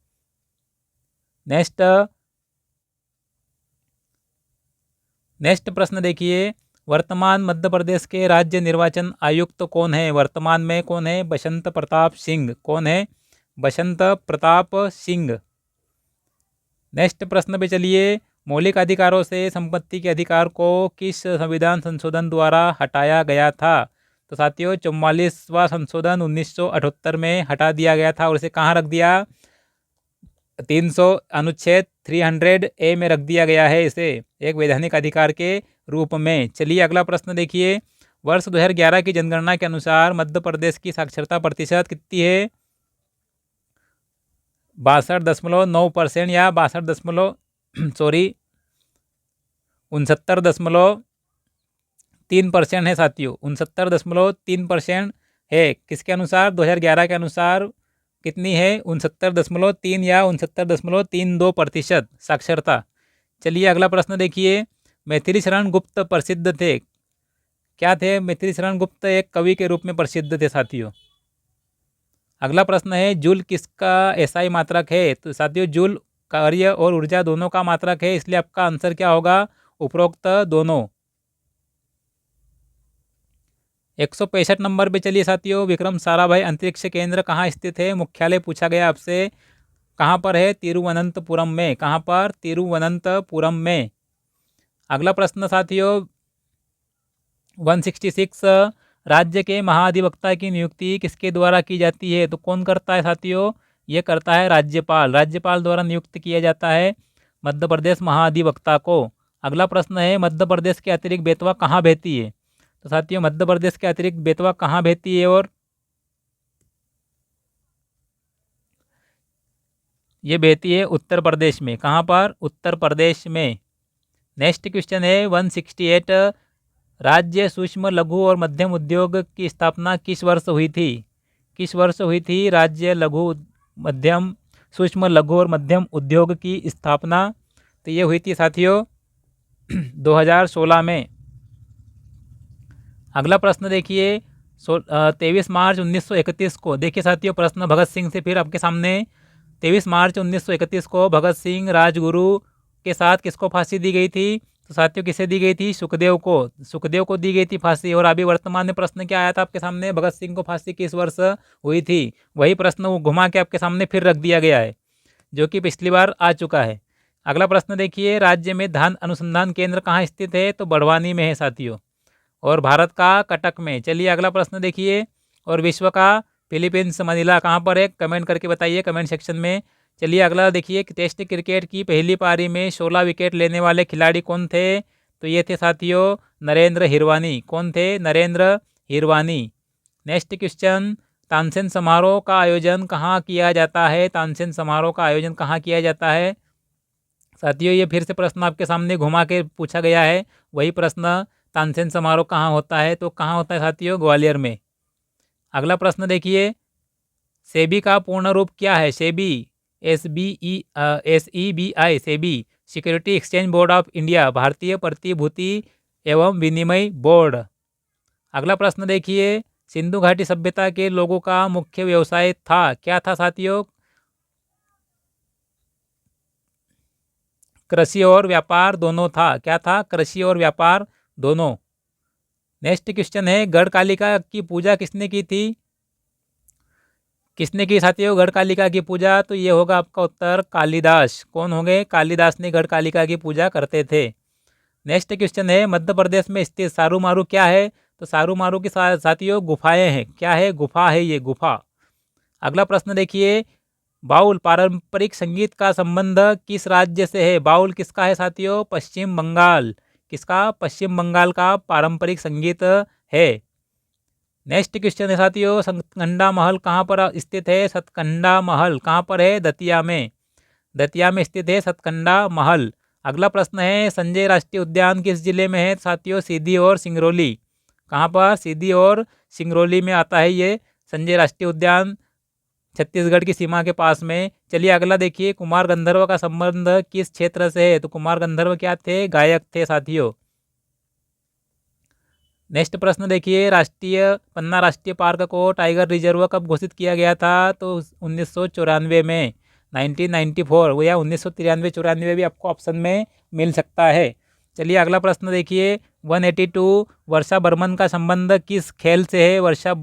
नेक्स्ट प्रश्न देखिए। वर्तमान मध्य प्रदेश के राज्य निर्वाचन आयुक्त कौन है? वर्तमान में कौन है? बसंत प्रताप सिंह। कौन है? बसंत प्रताप सिंह। नेक्स्ट प्रश्न पे चलिए। मौलिक अधिकारों से संपत्ति के अधिकार को किस संविधान संशोधन द्वारा हटाया गया था? तो साथियों 44वां संशोधन 1978 में हटा दिया गया था और इसे कहाँ रख दिया? 300 अनुच्छेद 300A में रख दिया गया है इसे एक वैधानिक अधिकार के रूप में। चलिए अगला प्रश्न देखिए। वर्ष 2011 की जनगणना के अनुसार मध्य प्रदेश की साक्षरता प्रतिशत कितनी है? 62.9% या 69.3% है साथियों। 69.3% है। किसके अनुसार? 2011 के अनुसार कितनी है? 69.3 या 69.32% साक्षरता। चलिए अगला प्रश्न देखिए। मैथिली शरण गुप्त प्रसिद्ध थे। क्या थे? मैथिली शरण गुप्त एक कवि के रूप में प्रसिद्ध थे साथियों। अगला प्रश्न है जूल किसका एसआई मात्रक है? तो साथियों जूल कार्य और ऊर्जा दोनों का मात्रक है, इसलिए आपका आंसर क्या होगा? उपरोक्त दोनों। 165 नंबर पे चलिए साथियों। विक्रम साराभाई अंतरिक्ष केंद्र कहाँ स्थित है? मुख्यालय पूछा गया आपसे। कहाँ पर है? तिरुवनंतपुरम में। कहाँ पर? तिरुवनंतपुरम में। अगला प्रश्न साथियों 166। राज्य के महाधिवक्ता की नियुक्ति किसके द्वारा की जाती है? तो कौन करता है साथियों? ये करता है राज्यपाल। राज्यपाल द्वारा नियुक्त किया जाता है मध्य प्रदेश महाधिवक्ता को। अगला प्रश्न है मध्य प्रदेश के अतिरिक्त बेतवा कहाँ बहती है? तो साथियों मध्य प्रदेश के अतिरिक्त बेतवा कहाँ बहती है? और ये बहती है उत्तर प्रदेश में। कहाँ पर? उत्तर प्रदेश में। नेक्स्ट क्वेश्चन है 168। राज्य सूक्ष्म लघु और मध्यम उद्योग की स्थापना किस वर्ष हुई थी? किस वर्ष हुई थी राज्य लघु मध्यम सूक्ष्म लघु और मध्यम उद्योग की स्थापना? तो ये हुई थी साथियों 2016 में। अगला प्रश्न देखिए 23 मार्च 1931 को, देखिए साथियों प्रश्न भगत सिंह से फिर आपके सामने। 23 मार्च 1931 को भगत सिंह राजगुरु के साथ किसको फांसी दी गई थी? तो साथियों किसे दी गई थी? सुखदेव को। सुखदेव को दी गई थी फांसी। और अभी वर्तमान में प्रश्न क्या आया था आपके सामने? भगत सिंह को फांसी किस वर्ष हुई थी? वही प्रश्न वो घुमा के आपके सामने फिर रख दिया गया है, जो कि पिछली बार आ चुका है। अगला प्रश्न देखिए, राज्य में धान अनुसंधान केंद्र कहाँ स्थित है? तो बड़वानी में है साथियों, और भारत का कटक में। चलिए अगला प्रश्न देखिए, और विश्व का फिलीपींस मनीला कहाँ पर है? कमेंट करके बताइए कमेंट सेक्शन में। चलिए अगला देखिए, टेस्ट क्रिकेट की पहली पारी में 16 विकेट लेने वाले खिलाड़ी कौन थे? तो ये थे साथियों नरेंद्र हिरवानी। कौन थे? नरेंद्र हिरवानी। नेक्स्ट क्वेश्चन, तानसेन समारोह का आयोजन कहाँ किया जाता है? तानसेन समारोह का आयोजन कहाँ किया जाता है? साथियों ये फिर से प्रश्न आपके सामने घुमा के पूछा गया है, वही प्रश्न, तानसेन समारोह कहाँ होता है? तो कहाँ होता है साथियों? ग्वालियर में। अगला प्रश्न देखिए, सेबी का पूर्ण रूप क्या है? SEBI, SEBI, SEBI security exchange board of India, भारतीय प्रतिभूति एवं विनिमय बोर्ड। अगला प्रश्न देखिए, सिंधु घाटी सभ्यता के लोगों का मुख्य व्यवसाय था, क्या था साथियों? कृषि और व्यापार दोनों था। क्या था? कृषि और व्यापार दोनों। नेक्स्ट क्वेश्चन है, गढ़कालिका की पूजा किसने की थी? किसने की साथियों गढ़कालिका की पूजा? तो ये होगा आपका उत्तर कालिदास। कौन होंगे? कालिदास ने गढ़कालिका की पूजा करते थे। नेक्स्ट क्वेश्चन है, मध्य प्रदेश में स्थित सारूमारू क्या है? तो सारूमारू की साथियों गुफाएं हैं। क्या है? गुफा है ये, गुफा। अगला प्रश्न देखिए, बाउल पारंपरिक संगीत का संबंध किस राज्य से है? बाउल किसका है साथियों? पश्चिम बंगाल। किसका? पश्चिम बंगाल का पारंपरिक संगीत है। नेक्स्ट क्वेश्चन है साथियों, सतकंडा महल कहाँ पर स्थित है? सतकंडा महल कहाँ पर है? दतिया में। दतिया में स्थित है सतकंडा महल। अगला प्रश्न है, संजय राष्ट्रीय उद्यान किस जिले में है साथियों? सीधी और सिंगरौली। कहाँ पर? सीधी और सिंगरौली में आता है ये संजय राष्ट्रीय उद्यान, छत्तीसगढ़ की सीमा के पास में। चलिए अगला देखिए, कुमार गंधर्व का संबंध किस क्षेत्र से है? तो कुमार गंधर्व क्या थे? गायक थे साथियों। नेक्स्ट प्रश्न देखिए, पन्ना राष्ट्रीय पार्क को टाइगर रिजर्व कब घोषित किया गया था? तो 1994 में, 1994 या 1993-94 भी आपको ऑप्शन में मिल सकता है। चलिए अगला प्रश्न देखिए, 182 वर्षा बर्मन का संबंध किस खेल से है? वर्षा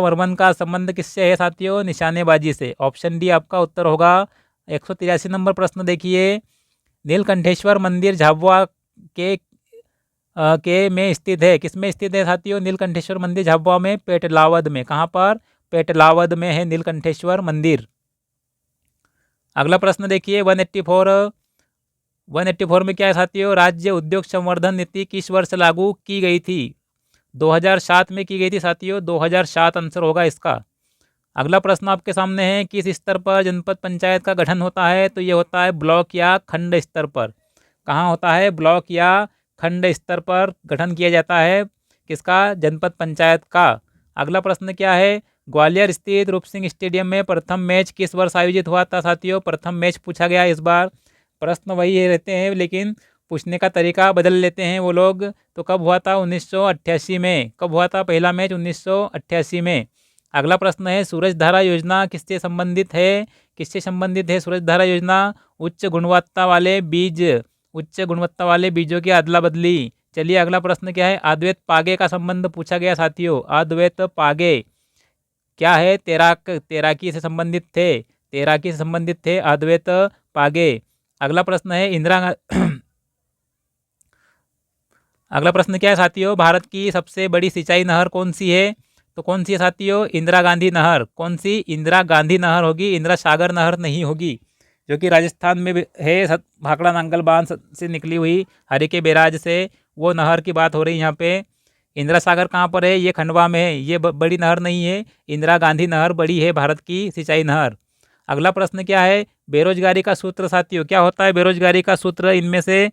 बर्मन का संबंध किससे है साथियों? निशानेबाजी से। ऑप्शन डी आपका उत्तर होगा। 183 नंबर प्रश्न देखिए, नीलकंठेश्वर मंदिर झाबुआ के में स्थित है। किस में स्थित है साथियों? नीलकंठेश्वर मंदिर झाबुआ में, पेटलावद में। कहाँ पर? पेटलावद में है नीलकंठेश्वर मंदिर। अगला प्रश्न देखिए, 184 में क्या है साथियों? राज्य उद्योग संवर्धन नीति किस वर्ष लागू की गई थी? 2007 में की गई थी साथियों। 2007 आंसर होगा इसका। अगला प्रश्न आपके सामने है, किस स्तर पर जनपद पंचायत का गठन होता है? तो ये होता है ब्लॉक या खंड स्तर पर। कहाँ होता है? ब्लॉक या खंड स्तर पर गठन किया जाता है किसका? जनपद पंचायत का। अगला प्रश्न क्या है, ग्वालियर स्थित रूप सिंह स्टेडियम में प्रथम मैच किस वर्ष आयोजित हुआ था साथियों? प्रथम मैच पूछा गया इस बार। प्रश्न वही रहते हैं लेकिन पूछने का तरीका बदल लेते हैं वो लोग। तो कब हुआ था? 1988 में। कब हुआ था पहला मैच? 1988 में। अगला प्रश्न है, सूरज धारा योजना किससे संबंधित है? किससे संबंधित है सूरज धारा योजना? उच्च गुणवत्ता वाले बीजों की अदला बदली। चलिए अगला प्रश्न क्या है, अद्वैत पागे का संबंध पूछा गया साथियों। अद्वैत पागे क्या है? तैराकी से संबंधित थे अद्वैत पागे। अगला प्रश्न है, अगला प्रश्न क्या है साथियों, भारत की सबसे बड़ी सिंचाई नहर कौन सी है? तो कौन सी है साथियों? इंदिरा गांधी नहर। कौन सी? इंदिरा गांधी नहर होगी, इंदिरा सागर नहर नहीं होगी, जो कि राजस्थान में है, भाखड़ा नांगल बांध से निकली हुई हरिके बैराज से, वो नहर की बात हो रही है यहाँ पे। इंदिरा सागर कहाँ पर है? ये खंडवा में है, ये बड़ी नहर नहीं है। इंदिरा गांधी नहर बड़ी है भारत की सिंचाई नहर। अगला प्रश्न क्या है, बेरोजगारी का सूत्र साथियों क्या होता है? बेरोजगारी का सूत्र इनमें से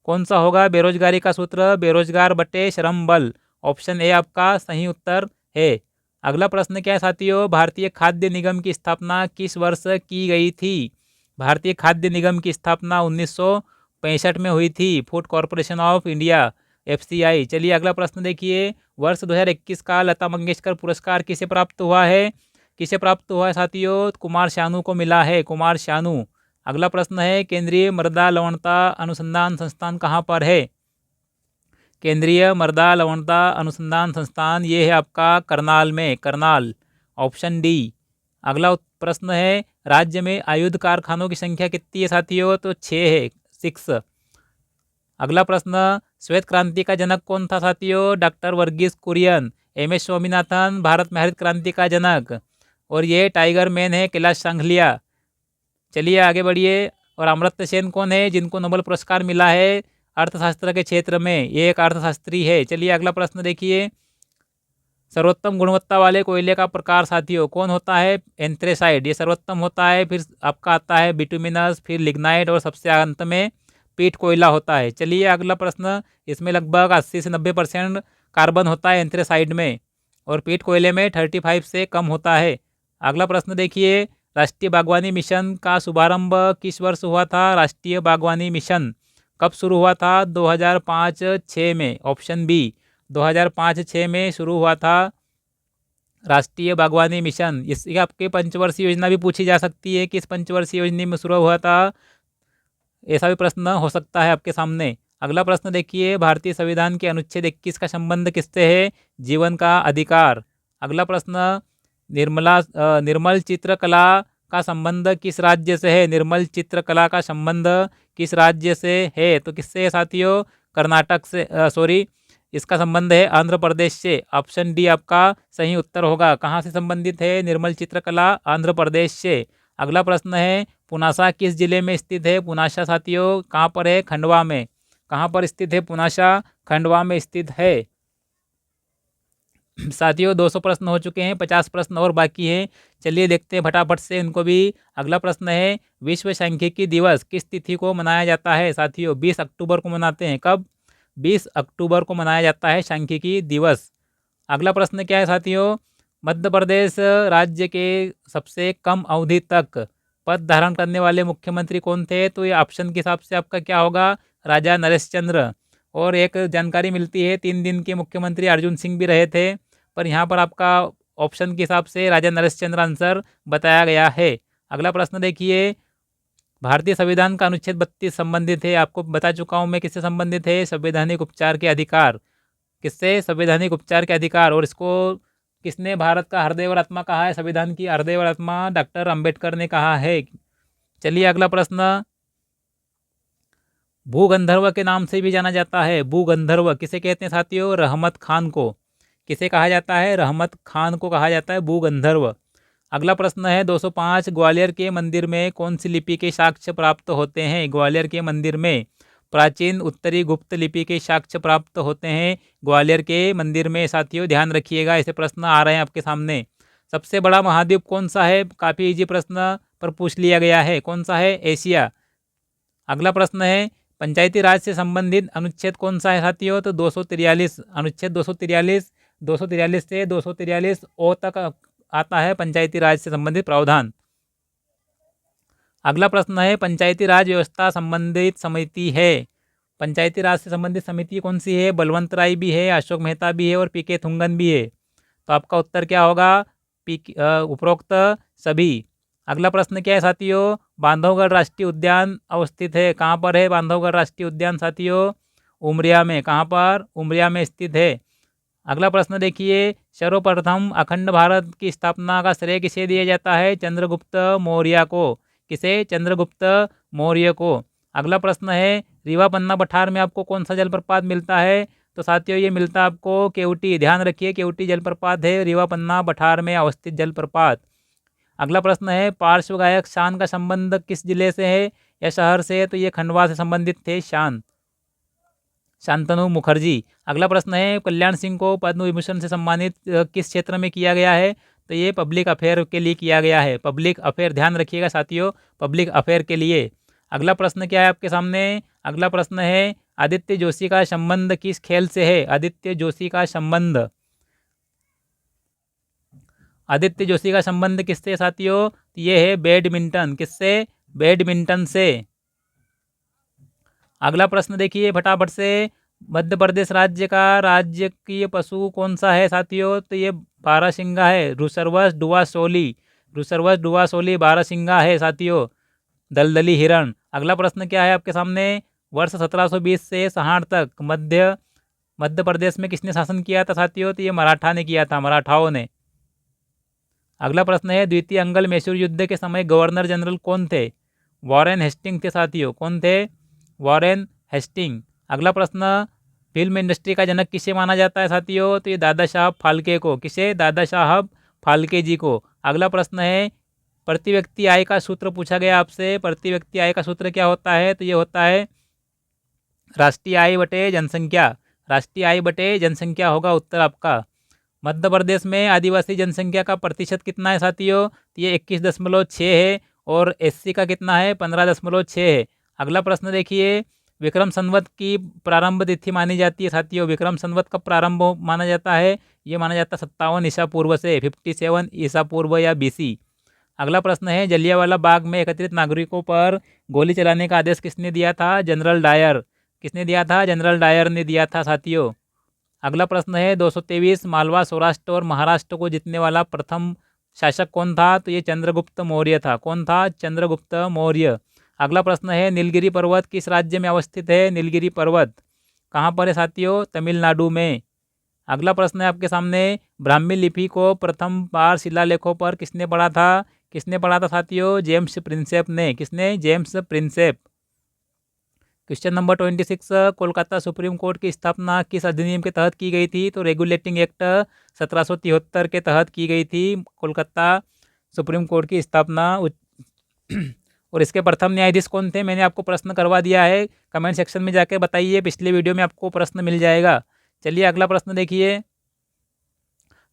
कौन सा होगा? बेरोजगारी का सूत्र बेरोजगार बटे श्रम बल। ऑप्शन ए आपका सही उत्तर है। अगला प्रश्न क्या है साथियों, भारतीय खाद्य निगम की स्थापना किस वर्ष की गई थी? भारतीय खाद्य निगम की स्थापना 1965 में हुई थी। Food corporation of India, FCI। चलिए अगला प्रश्न देखिए, वर्ष 2021 का लता मंगेशकर पुरस्कार किसे प्राप्त हुआ है? किसे प्राप्त हुआ है साथियों? कुमार शानू को मिला है, कुमार शानू। अगला प्रश्न है, केंद्रीय मृदा लवणता अनुसंधान संस्थान कहाँ पर है? केंद्रीय मृदा लवणता अनुसंधान संस्थान ये है आपका करनाल में, करनाल, ऑप्शन डी। अगला प्रश्न है, राज्य में आयुध कारखानों की संख्या कितनी है साथियों? तो 6 है, 6। अगला प्रश्न, श्वेत क्रांति का जनक कौन था साथियों? डॉक्टर वर्गीस कुरियन। MS स्वामीनाथन भारत में हरित क्रांति का जनक, और ये टाइगर मैन है कैलाश सांघलिया। चलिए आगे बढ़िए। और अमर्त्य सेन कौन है जिनको नोबेल पुरस्कार मिला है अर्थशास्त्र के क्षेत्र में? ये एक अर्थशास्त्री है। चलिए अगला प्रश्न देखिए, सर्वोत्तम गुणवत्ता वाले कोयले का प्रकार साथियों कौन होता है? एंथ्रेसाइड, ये सर्वोत्तम होता है। फिर आपका आता है बिटुमिनस, फिर लिग्नाइट, और सबसे अंत में पीट कोयला होता है। चलिए अगला प्रश्न, इसमें लगभग 80 से 90% कार्बन होता है एंथ्रेसाइड में, और पीट कोयले में 35 से कम होता है। अगला प्रश्न देखिए, राष्ट्रीय बागवानी मिशन का शुभारंभ किस वर्ष हुआ था? राष्ट्रीय बागवानी मिशन कब शुरू हुआ था? 2005-6 में, ऑप्शन बी। 2005-6 में शुरू हुआ था राष्ट्रीय बागवानी मिशन। इसकी आपके पंचवर्षीय योजना भी पूछी जा सकती है, किस पंचवर्षीय योजना में शुरू हुआ था, ऐसा भी प्रश्न हो सकता है आपके सामने। अगला प्रश्न देखिए, भारतीय संविधान के अनुच्छेद 21 का संबंध किससे है? जीवन का अधिकार। अगला प्रश्न, निर्मल चित्रकला का संबंध किस राज्य से है? निर्मल चित्रकला का संबंध किस राज्य से है? तो किससे है साथियों? कर्नाटक से, सॉरी, इसका संबंध है आंध्र प्रदेश से। ऑप्शन डी आपका सही उत्तर होगा। कहाँ से संबंधित है निर्मल चित्रकला? आंध्र प्रदेश से। अगला प्रश्न है, पुनासा किस जिले में स्थित है? पुनासा साथियों कहाँ पर है? खंडवा में। कहाँ पर स्थित है पुनासा? खंडवा में स्थित है। साथियों 200 प्रश्न हो चुके हैं, 50 प्रश्न और बाकी हैं। चलिए देखते हैं फटाफट से इनको भी। अगला प्रश्न है, विश्व सांख्यिकी दिवस किस तिथि को मनाया जाता है साथियों? 20 अक्टूबर को मनाते हैं। कब? 20 अक्टूबर को मनाया जाता है सांख्यिकी दिवस। अगला प्रश्न क्या है साथियों, मध्य प्रदेश राज्य के सबसे कम अवधि तक पद धारण करने वाले मुख्यमंत्री कौन थे? तो ये ऑप्शन के हिसाब से आपका क्या होगा? राजा नरेश चंद्र। और एक जानकारी मिलती है 3 दिन के मुख्यमंत्री अर्जुन सिंह भी रहे थे, पर यहाँ पर आपका ऑप्शन के हिसाब से राजा नरेश चंद्र आंसर बताया गया है। अगला प्रश्न देखिए, भारतीय संविधान का अनुच्छेद 32 संबंधित है, आपको बता चुका हूँ मैं किससे संबंधित है? संवैधानिक उपचार के अधिकार। किससे? संवैधानिक उपचार के अधिकार। और इसको किसने भारत का हृदय और आत्मा कहा है? संविधान की हृदय और आत्मा डॉक्टर अंबेडकर ने कहा है। चलिए अगला प्रश्न, भूगंधर्व के नाम से भी जाना जाता है। भूगंधर्व किसे कहते हैं साथियों? रहमत खान को। किसे कहा जाता है? रहमत खान को कहा जाता है भूगंधर्व। अगला प्रश्न है 205, ग्वालियर के मंदिर में कौन सी लिपि के साक्ष्य प्राप्त होते हैं? ग्वालियर के मंदिर में प्राचीन उत्तरी गुप्त लिपि के साक्ष्य प्राप्त होते हैं ग्वालियर के मंदिर में। साथियों ध्यान रखिएगा, ऐसे प्रश्न आ रहे हैं आपके सामने। सबसे बड़ा महाद्वीप कौन सा है? काफ़ी इजी प्रश्न पर पूछ लिया गया है, कौन सा है? एशिया। अगला प्रश्न है, पंचायती राज से संबंधित अनुच्छेद कौन सा है साथियों? तो 243, अनुच्छेद 243, 243 से 243 ओ तक आता है पंचायती राज से संबंधित प्रावधान। अगला प्रश्न है, पंचायती राज व्यवस्था संबंधित समिति है। पंचायती राज से संबंधित समिति कौन सी है? बलवंत राय भी है, अशोक मेहता भी है, और PK थुंगन भी है। तो आपका उत्तर क्या होगा? उपरोक्त सभी। अगला प्रश्न क्या है साथियों, बांधवगढ़ राष्ट्रीय उद्यान अवस्थित है। कहाँ पर है बांधवगढ़ राष्ट्रीय उद्यान साथियों? उमरिया में। कहाँ पर? उमरिया में स्थित है। अगला प्रश्न देखिए, सर्वप्रथम अखंड भारत की स्थापना का श्रेय किसे दिया जाता है? चंद्रगुप्त मौर्य को। किसे? चंद्रगुप्त मौर्य को। अगला प्रश्न है, रीवा पन्ना पठार में आपको कौन सा जलप्रपात मिलता है? तो साथियों ये मिलता है आपको केवटी। ध्यान रखिए, केवटी जलप्रपात है रीवा पन्ना पठार में अवस्थित जलप्रपात। अगला प्रश्न है, पार्श्व गायक शान का संबंध किस जिले से है या शहर से? तो ये खंडवा से संबंधित थे शान, शांतनु मुखर्जी। अगला प्रश्न है, कल्याण सिंह को पद्म विभूषण से सम्मानित किस क्षेत्र में किया गया है? तो ये पब्लिक अफेयर के लिए किया गया है। पब्लिक अफेयर, ध्यान रखिएगा साथियों, पब्लिक अफेयर के लिए। अगला प्रश्न क्या है आपके सामने? अगला प्रश्न है, आदित्य जोशी का संबंध किस खेल से है? आदित्य जोशी का संबंध आदित्य जोशी का संबंध किससे साथियों? तो ये है बैडमिंटन। किससे? बैडमिंटन से। अगला प्रश्न देखिए फटाफट से। मध्य प्रदेश राज्य का राजकीय पशु कौन सा है साथियों? तो ये बारहसिंगा है, रुसरवस डुआसोली। रुसरवस डुआसोली बारहसिंगा है साथियों, दलदली हिरण। अगला प्रश्न क्या है आपके सामने? वर्ष 1720 से 60 तक मध्य प्रदेश में किसने शासन किया था साथियों? तो ये मराठा ने किया था, मराठाओं ने। अगला प्रश्न है, द्वितीय अंगल मैसूर युद्ध के समय गवर्नर जनरल कौन थे? वॉरेन हेस्टिंग थे साथियों। कौन थे? Warren Hasting. अगला प्रश्न, फिल्म इंडस्ट्री का जनक किसे माना जाता है साथियों? तो ये दादा साहब फाल्के को। किसे? दादा साहब फाल्के जी को। अगला प्रश्न है, प्रति व्यक्ति आय का सूत्र पूछा गया आपसे। प्रति व्यक्ति आय का सूत्र क्या होता है? तो ये होता है राष्ट्रीय आय बटे जनसंख्या। राष्ट्रीय आय बटे जनसंख्या होगा उत्तर आपका। मध्य प्रदेश में आदिवासी जनसंख्या का प्रतिशत कितना है साथियों? तो ये 21.6 है। और एससी का कितना है? 15.6 है। अगला प्रश्न देखिए, विक्रम संवत की प्रारंभ तिथि मानी जाती है साथियों। विक्रम संवत का प्रारंभ माना जाता है, ये माना जाता है 57 ईसा पूर्व से, 57 ईसा पूर्व या बीसी। अगला प्रश्न है, जलियांवाला बाग में एकत्रित नागरिकों पर गोली चलाने का आदेश किसने दिया था? General Dyer. किसने दिया था? जनरल डायर ने दिया था साथियों। अगला प्रश्न है, 223 मालवा, सौराष्ट्र और महाराष्ट्र को जीतने वाला प्रथम शासक कौन था? तो ये चंद्रगुप्त मौर्य था। कौन था? चंद्रगुप्त मौर्य। अगला प्रश्न है, नीलगिरी पर्वत किस राज्य में अवस्थित है? नीलगिरी पर्वत कहाँ पर है साथियों? तमिलनाडु में। अगला प्रश्न है आपके सामने, ब्राह्मी लिपि को प्रथम बार शिलालेखों पर किसने पढ़ा था? किसने पढ़ा था साथियों? जेम्स प्रिंसेप ने। किसने? James Prinsep. Question number 26, Kolkata supreme court की स्थापना किस अधिनियम के तहत की गई थी? तो रेगुलेटिंग एक्ट 1773 के तहत की गई थी कोलकाता सुप्रीम कोर्ट की स्थापना। और इसके प्रथम न्यायाधीश कौन थे? मैंने आपको प्रश्न करवा दिया है, कमेंट सेक्शन में जाके बताइए, पिछले वीडियो में आपको प्रश्न मिल जाएगा। चलिए अगला प्रश्न देखिए,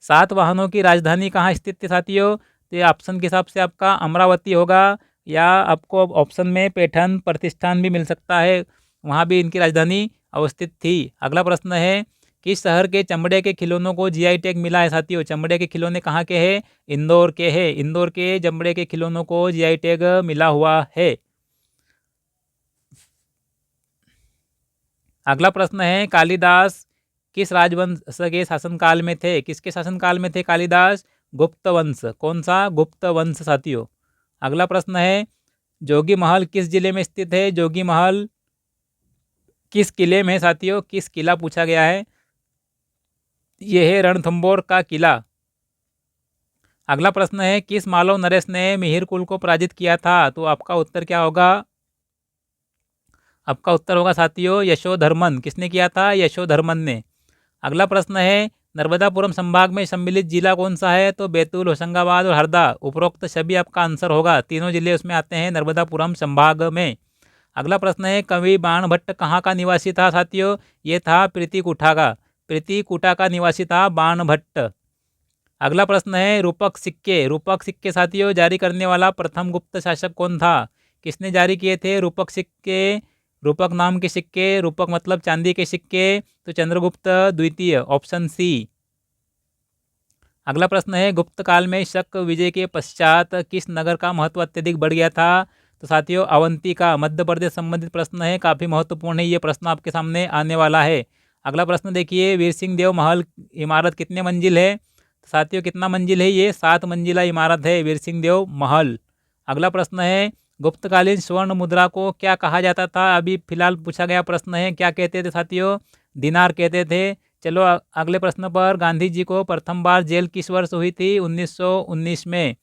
7 वाहनों की राजधानी कहाँ स्थित थी साथियों? तो ये ऑप्शन के हिसाब से आपका अमरावती होगा, या आपको ऑप्शन में पैठन प्रतिष्ठान भी मिल सकता है, वहाँ भी इनकी राजधानी अवस्थित थी। अगला प्रश्न है, किस शहर के चमड़े के खिलौनों को जीआई टैग मिला है साथियों? चमड़े के खिलौने कहाँ के हैं? इंदौर के हैं। इंदौर के चमड़े के खिलौनों को जीआई टैग मिला हुआ है। अगला प्रश्न है, कालिदास किस राजवंश के शासनकाल में थे? किसके शासनकाल में थे कालिदास? गुप्त वंश। कौन सा? गुप्त वंश साथियों। अगला प्रश्न है, जोगी महल किस जिले में स्थित है? जोगी महल किस किले में है साथियों? किस किला पूछा गया है? यह है रणथंबोर का किला। अगला प्रश्न है, किस मालव नरेश ने मिहिर कुल को पराजित किया था? तो आपका उत्तर क्या होगा? आपका उत्तर होगा साथियों यशोधर्मन। किसने किया था? यशोधर्मन ने। अगला प्रश्न है, नर्मदापुरम संभाग में सम्मिलित जिला कौन सा है? तो बैतूल, होशंगाबाद और हरदा। उपरोक्त सभी आपका आंसर होगा, तीनों जिले उसमें आते हैं नर्मदापुरम संभाग में। अगला प्रश्न है, कवि बाणभट्ट कहाँ का निवासी था साथियों? ये था प्रीतिकुटा का। प्रीतिकुटा का निवासी था बाणभट्ट। अगला प्रश्न है, रूपक सिक्के। रूपक सिक्के साथियों जारी करने वाला प्रथम गुप्त शासक कौन था? किसने जारी किए थे रूपक सिक्के? रूपक नाम के सिक्के, रूपक मतलब चांदी के सिक्के, तो चंद्रगुप्त द्वितीय, ऑप्शन सी। अगला प्रश्न है, गुप्त काल में शक विजय के पश्चात किस नगर का महत्व अत्यधिक बढ़ गया था? तो साथियों अवंती का। मध्य प्रदेश संबंधित प्रश्न है, काफ़ी महत्वपूर्ण है, ये प्रश्न आपके सामने आने वाला है। अगला प्रश्न देखिए, वीर सिंह देव महल इमारत कितने मंजिल है? तो साथियों कितना मंजिल है? ये 7 मंजिला इमारत है वीर सिंह देव महल। अगला प्रश्न है, गुप्तकालीन स्वर्ण मुद्रा को क्या कहा जाता था? अभी फिलहाल पूछा गया प्रश्न है, क्या कहते थे साथियों? दिनार कहते थे। चलो अगले प्रश्न पर, गांधी जी को प्रथम बार जेल किस वर्ष हुई थी? 1919 में।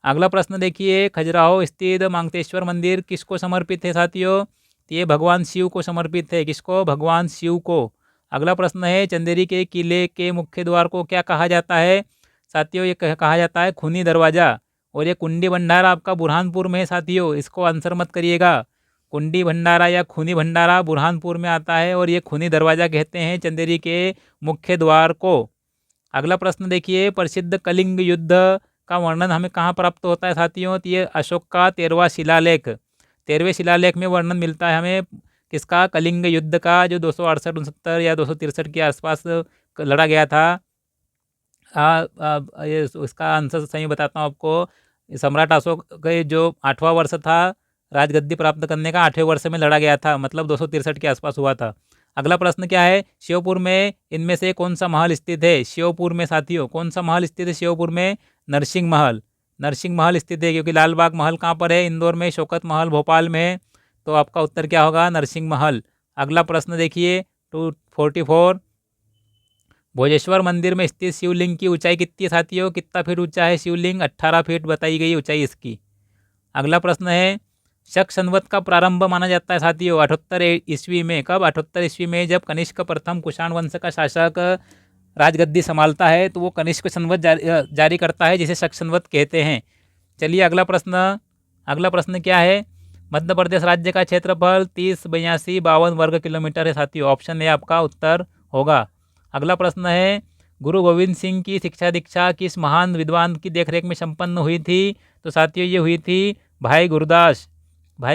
अगला प्रश्न देखिए, खजुराहो स्थित मांगतेश्वर मंदिर किसको समर्पित है साथियों? तो ये भगवान शिव को समर्पित है। किसको? भगवान शिव को। अगला प्रश्न है, चंदेरी के किले के मुख्य द्वार को क्या कहा जाता है साथियों? ये कहा जाता है खूनी दरवाज़ा। और ये कुंडी भंडारा आपका बुरहानपुर में है साथियों, इसको आंसर मत करिएगा। कुंडी भंडारा या खूनी भंडारा बुरहानपुर में आता है, और ये खूनी दरवाज़ा कहते हैं चंदेरी के मुख्य द्वार को। अगला प्रश्न देखिए, प्रसिद्ध कलिंग युद्ध का वर्णन हमें कहाँ प्राप्त होता है साथियों? तो ये अशोक का 13वां शिलालेख। 13वें शिलालेख में वर्णन मिलता है हमें किसका? कलिंग युद्ध का, जो 268-69 या 263 के आसपास लड़ा गया था। ये उसका आंसर सही बताता हूँ आपको। सम्राट अशोक के जो 8वां वर्ष था राजगद्दी प्राप्त करने का, 8वें वर्ष में लड़ा गया था, मतलब 263 के आसपास हुआ था। अगला प्रश्न क्या है, श्योपुर में इनमें से कौन सा महल स्थित है? श्योपुर में साथियों कौन सा महल स्थित है? श्योपुर में नरसिंह महल। नरसिंह महल स्थित है, क्योंकि लाल बाग महल कहाँ पर है? इंदौर में। शौकत महल भोपाल में है। तो आपका उत्तर क्या होगा? नरसिंह महल। अगला प्रश्न देखिए 244। भोजेश्वर मंदिर में स्थित शिवलिंग की ऊंचाई कितनी है साथियों? कितना फीट ऊंचा है शिवलिंग? 18 फीट बताई गई ऊंचाई इसकी। अगला प्रश्न है, शक संवत का प्रारंभ माना जाता है साथियों 78 ईस्वी में। कब? 78 ईस्वी में, जब कनिष्क प्रथम कुषाण वंश का शासक राजगद्दी संभालता है तो वो कनिष्क संवत जारी करता है, जिसे शक संवत कहते हैं। चलिए अगला प्रश्न क्या है? मध्य प्रदेश राज्य का क्षेत्रफल 30, 82, 52 वर्ग किलोमीटर है साथियों। ऑप्शन ए आपका उत्तर होगा। अगला प्रश्न है, गुरु गोविंद सिंह की शिक्षा दीक्षा किस महान विद्वान की देखरेख में संपन्न हुई थी? तो साथियों ये हुई थी भाई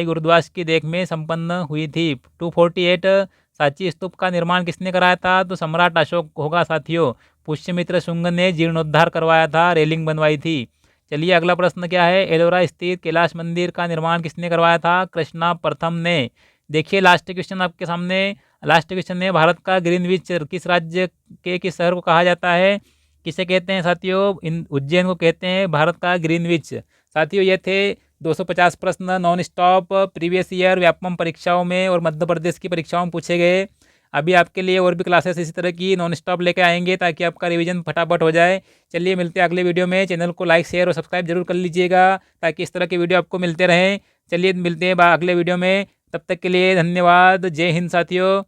गुरदास की देख में संपन्न हुई थी। 248। सांची स्तूप का निर्माण किसने कराया था? तो सम्राट अशोक होगा साथियों। पुष्यमित्र शुंग ने जीर्णोद्धार करवाया था, रेलिंग बनवाई थी। चलिए अगला प्रश्न क्या है, एलोरा स्थित कैलाश मंदिर का निर्माण किसने करवाया था? कृष्णा प्रथम ने। देखिए लास्ट क्वेश्चन आपके सामने। लास्ट क्वेश्चन है, भारत का ग्रीनविच किस राज्य के किस शहर को कहा जाता है? किसे कहते हैं साथियों? उज्जैन को कहते हैं भारत का ग्रीनविच। साथियों ये थे 250 प्रश्न non stop previous year Vyapam परीक्षाओं में और मध्य प्रदेश की परीक्षाओं में पूछे गए। अभी आपके लिए और भी क्लासेस इसी तरह की नॉन स्टॉप लेके आएंगे ताकि आपका रिवीजन फटाफट हो जाए। चलिए मिलते हैं अगले वीडियो में। चैनल को लाइक शेयर और सब्सक्राइब जरूर कर लीजिएगा ताकि इस तरह के वीडियो आपको मिलते रहें। चलिए मिलते हैं अगले वीडियो में, तब तक के लिए धन्यवाद। जय हिंद साथियों।